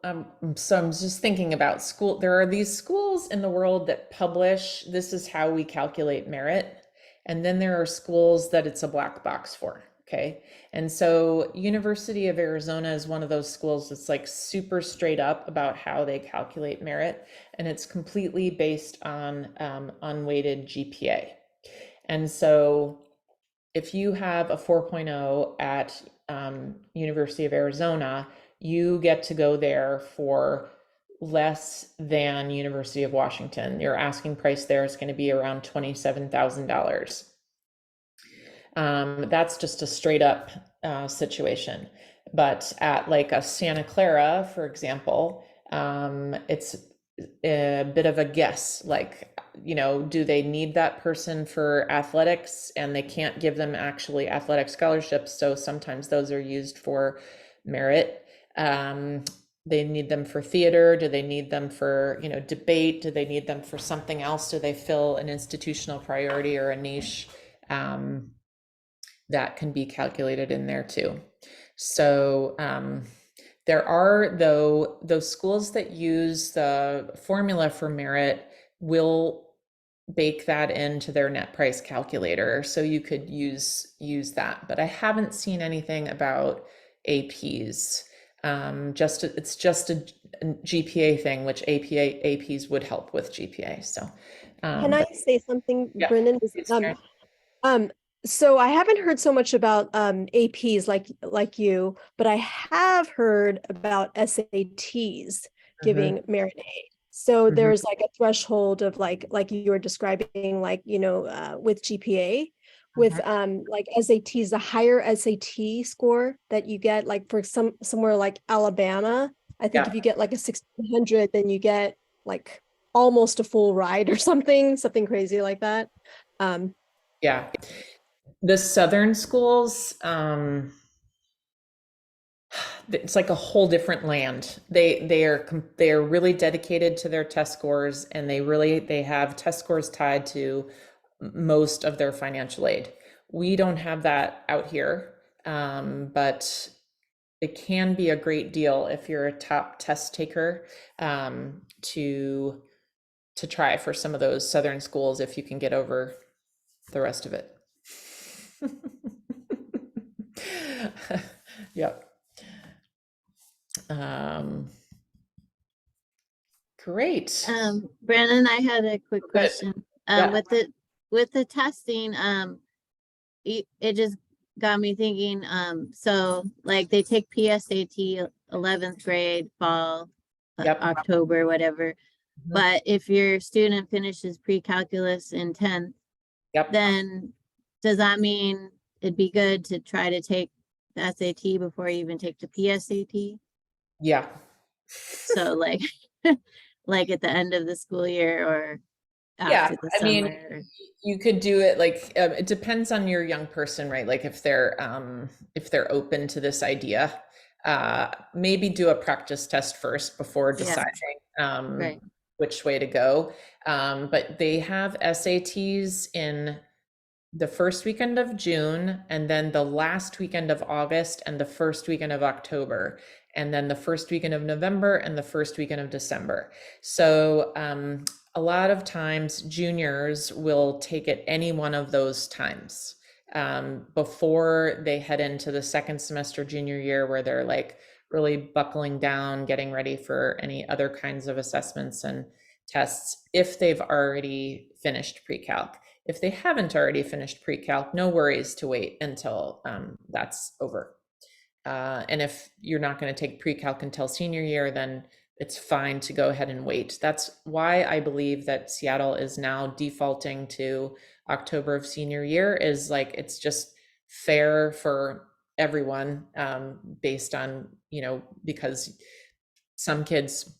I'm just thinking about school. There are these schools in the world that publish, this is how we calculate merit. And then there are schools that it's a black box for. Okay. And so University of Arizona is one of those schools that's like super straight up about how they calculate merit. And it's completely based on unweighted GPA. And so if you have a 4.0 at University of Arizona, you get to go there for less than University of Washington. Your asking price there is going to be around $27,000. That's just a straight up situation. But at like a Santa Clara, for example, it's a bit of a guess. Like, do they need that person for athletics, and they can't give them actually athletic scholarships? So sometimes those are used for merit. They need them for theater. Do they need them for, debate? Do they need them for something else? Do they fill an institutional priority or a niche? That can be calculated in there too. So there are, though, those schools that use the formula for merit will bake that into their net price calculator. So you could use that, but I haven't seen anything about APs. It's just GPA thing, which APs would help with GPA. So, Can I but say something, yeah, Brennan? please, Karen. Um, so I haven't heard so much about APs like you, but I have heard about SATs giving merit aid. So Mhm. there's like a threshold of like you were describing, like, with GPA, with like SATs, the higher SAT score that you get, like for somewhere like Alabama, I think Yeah. if you get like a 1600, then you get like almost a full ride or something crazy like that. Yeah. The Southern schools, it's like a whole different land. They are really dedicated to their test scores, and they have test scores tied to most of their financial aid. We don't have that out here, but it can be a great deal if you're a top test taker, to try for some of those Southern schools if you can get over the rest of it. Yep. Um, great. Brandon, I had a quick Good. question. Yeah. With the testing, it just got me thinking, so like they take PSAT 11th grade, fall, Yep. October, whatever. Mhm. But if your student finishes pre-calculus in 10th, Yep. then does that mean it'd be good to try to take the SAT before you even take the PSAT? Yeah. So like, like at the end of the school year or Yeah. after the I mean, summer? you could do it like, it depends on your young person, right? Like if they're open to this idea, maybe do a practice test first before Yeah. deciding, Right. which way to go. But they have SATs in the first weekend of June, and then the last weekend of August, and the first weekend of October, and then the first weekend of November, and the first weekend of December. So a lot of times juniors will take it any one of those times, before they head into the second semester junior year, where they're like really buckling down, getting ready for any other kinds of assessments and tests, if they've already finished pre-calc. If they haven't already finished pre-calc, no worries to wait until that's over. And if you're not going to take pre-calc until senior year, then it's fine to go ahead and wait. That's why I believe that Seattle is now defaulting to October of senior year, is like, it's just fair for everyone, based on, because some kids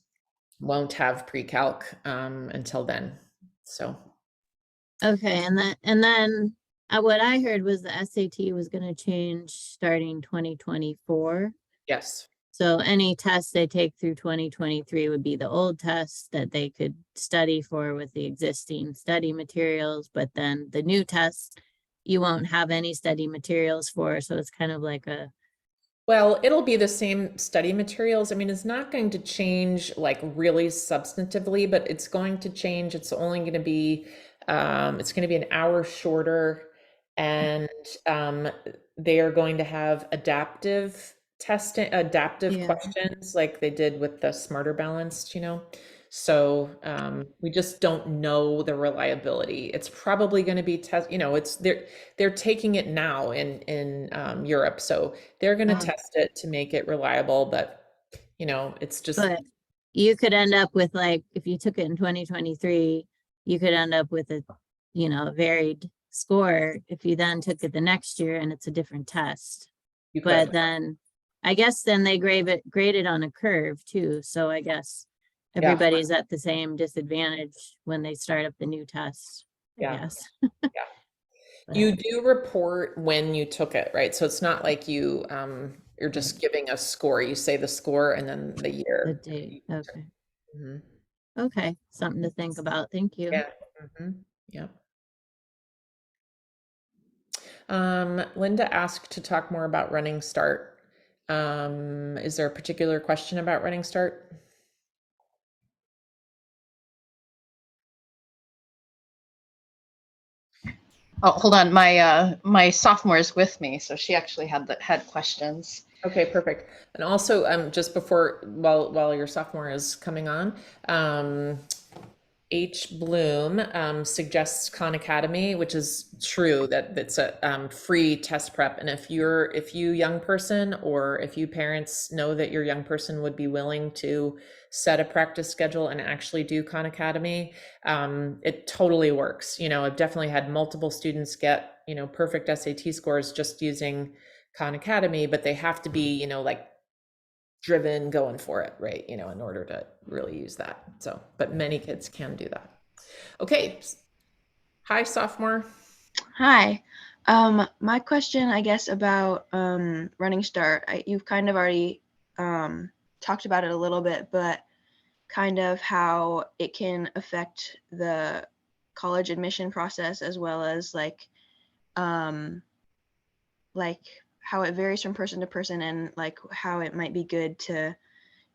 won't have pre-calc until then. So. Okay, and then what I heard was the SAT was gonna change starting 2024. Yes. So any tests they take through 2023 would be the old tests that they could study for with the existing study materials, but then the new tests, you won't have any study materials for, so it's kind of like a, Well, it'll be the same study materials. I mean, it's not going to change like really substantively, but it's going to change. It's only going to be, it's going to be an hour shorter, and they are going to have adaptive testing, adaptive Yeah. questions like they did with the Smarter Balanced. So we just don't know the reliability. It's probably going to be it's they're taking it now in Europe, so they're going to test it to make it reliable. But it's just but you could end up with, like, if you took it in 2023, you could end up with a, a varied score if you then took it the next year and it's a different test. you But could. then I guess then they graded on a curve too. So I guess Yeah. everybody's at the same disadvantage when they start up the new test, I Yeah. guess. Yeah. You do report when you took it, right? So it's not like you're just giving a score. You say the score and then the The year. date. Okay. Mhm. Okay. Something to think about. Thank you. Yeah. Yeah. Linda asked to talk more about Running Start. Is there a particular question about Running Start? Oh, hold on. My sophomore is with me, so she actually had questions. Okay, perfect. And also, just before, while your sophomore is coming on, H. Bloom suggests Khan Academy, which is true that it's a free test prep. And if you young person, or if you parents know that your young person would be willing to set a practice schedule and actually do Khan Academy, it totally works. You know, I've definitely had multiple students get, you know, perfect SAT scores just using Khan Academy, but they have to be, you know, like driven going for it, right? You know, in order to really use that. So, but many kids can do that. Okay. Hi, sophomore. Hi. My question, I guess, about Running Start. You've kind of already talked about it a little bit, but kind of how it can affect the college admission process, as well as like how it varies from person to person, and like how it might be good to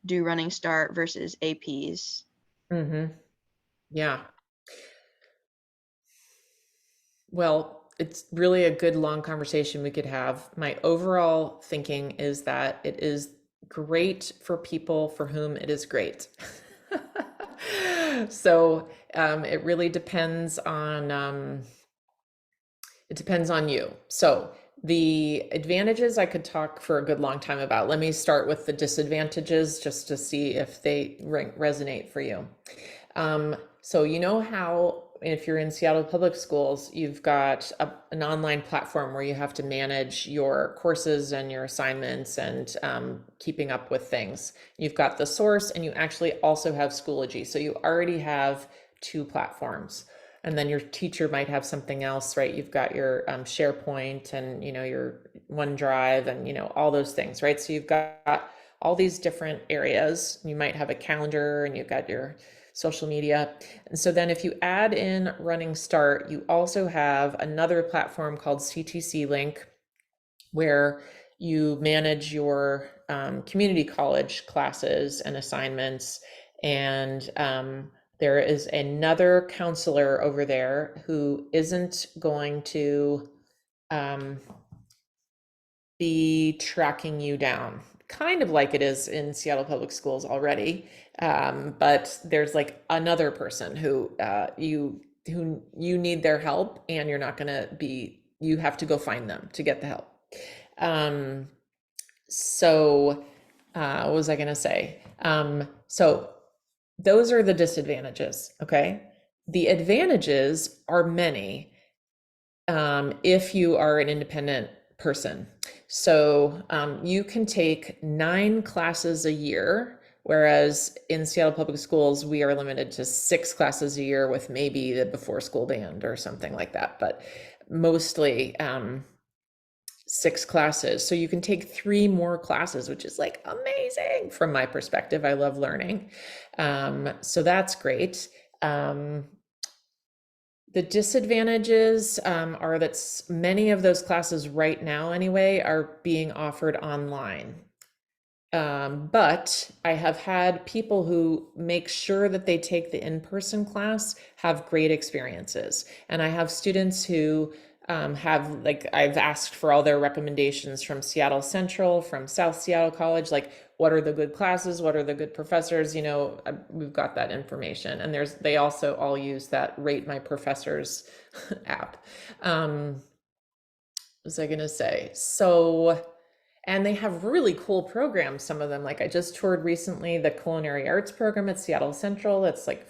do Running Start versus APs. Mm-hmm. Yeah. Well, it's really a good long conversation we could have. My overall thinking is that it is great for people for whom it is great. So it really depends on it depends on you. So the advantages I could talk for a good long time about. Let me start with the disadvantages just to see if they resonate for you. So you know how if you're in Seattle Public Schools, you've got an online platform where you have to manage your courses and your assignments and keeping up with things. You've got the source, and you actually also have Schoology. So you already have two platforms. And then your teacher might have something else, right? You've got your SharePoint and, you know, your OneDrive and, you know, all those things, right? So you've got all these different areas. You might have a calendar, and you've got your social media. And so then if you add in Running Start, you also have another platform called CTC Link, where you manage your community college classes and assignments. And there is another counselor over there who isn't going to be tracking you down, kind of like it is in Seattle Public Schools already. But there's like another person who you need their help, and you're not going to be, you have to go find them to get the help. So what was I going to say? So those are the disadvantages. Okay. The advantages are many if you are an independent person. So you can take 9 classes a year, whereas in Seattle Public Schools, we are limited to 6 classes a year with maybe the before school band or something like that, but mostly 6 classes. So you can take 3 more classes, which is like amazing from my perspective. I love learning. So that's great. The disadvantages are that many of those classes right now anyway are being offered online. But I have had people who make sure that they take the in-person class have great experiences. And I have students who have, like, I've asked for all their recommendations from Seattle Central, from South Seattle College, like, what are the good classes? What are the good professors? You know, we've got that information. And they also all use that Rate My Professors app. What was I gonna say? So, and they have really cool programs, some of them. Like I just toured recently the culinary arts program at Seattle Central. That's like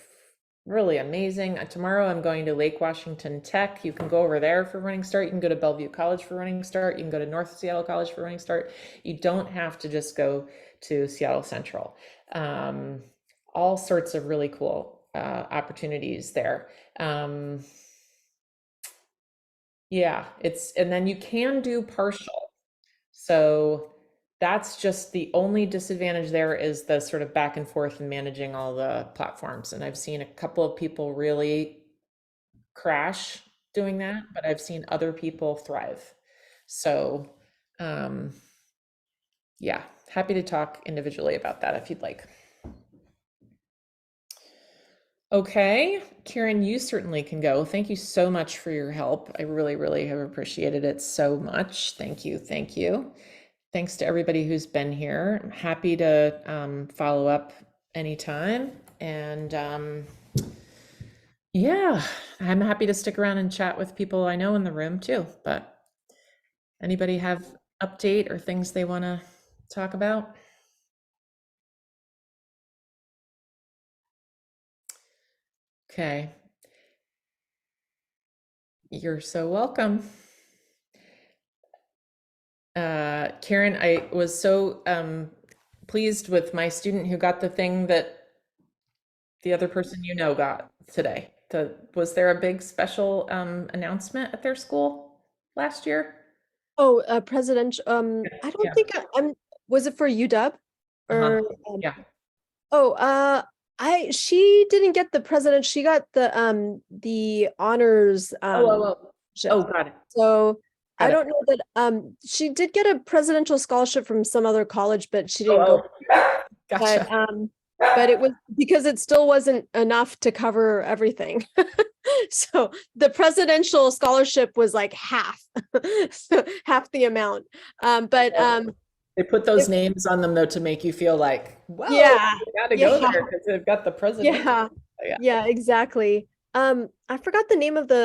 really amazing. Tomorrow I'm going to Lake Washington Tech. You can go over there for Running Start. You can go to Bellevue College for Running Start. You can go to North Seattle College for Running Start. You don't have to just go to Seattle Central. All sorts of really cool opportunities there. Yeah, and then you can do partial. So that's just the only disadvantage there, is the sort of back and forth and managing all the platforms. And I've seen a couple of people really crash doing that, but I've seen other people thrive. So yeah, happy to talk individually about that if you'd like. Okay, Karen, you certainly can go. Thank you so much for your help. I really, really have appreciated it so much. Thank you. Thank you. thanks to everybody who's been here. I'm happy to follow up anytime. And yeah, I'm happy to stick around and chat with people I know in the room too. But anybody have update or things they want to talk about? Okay. You're so welcome. Karen, I was so pleased with my student who got the thing that the other person you know got today. Was there a big special announcement at their school last year? Oh, presidential, I don't Yeah. think I'm, was it for UW? Or, Yeah. oh, she didn't get the president, she got the honors, Oh, scholarship. got it. So Got I it. don't know that, she did get a presidential scholarship from some other college, but she Oh, didn't go. gotcha. But it was because it still wasn't enough to cover everything. So the presidential scholarship was like half, so half the amount. But They put those names on them though to make you feel like, well, yeah, you gotta go yeah. there because they've got the president. Yeah, Yeah. yeah, exactly. I forgot the name of the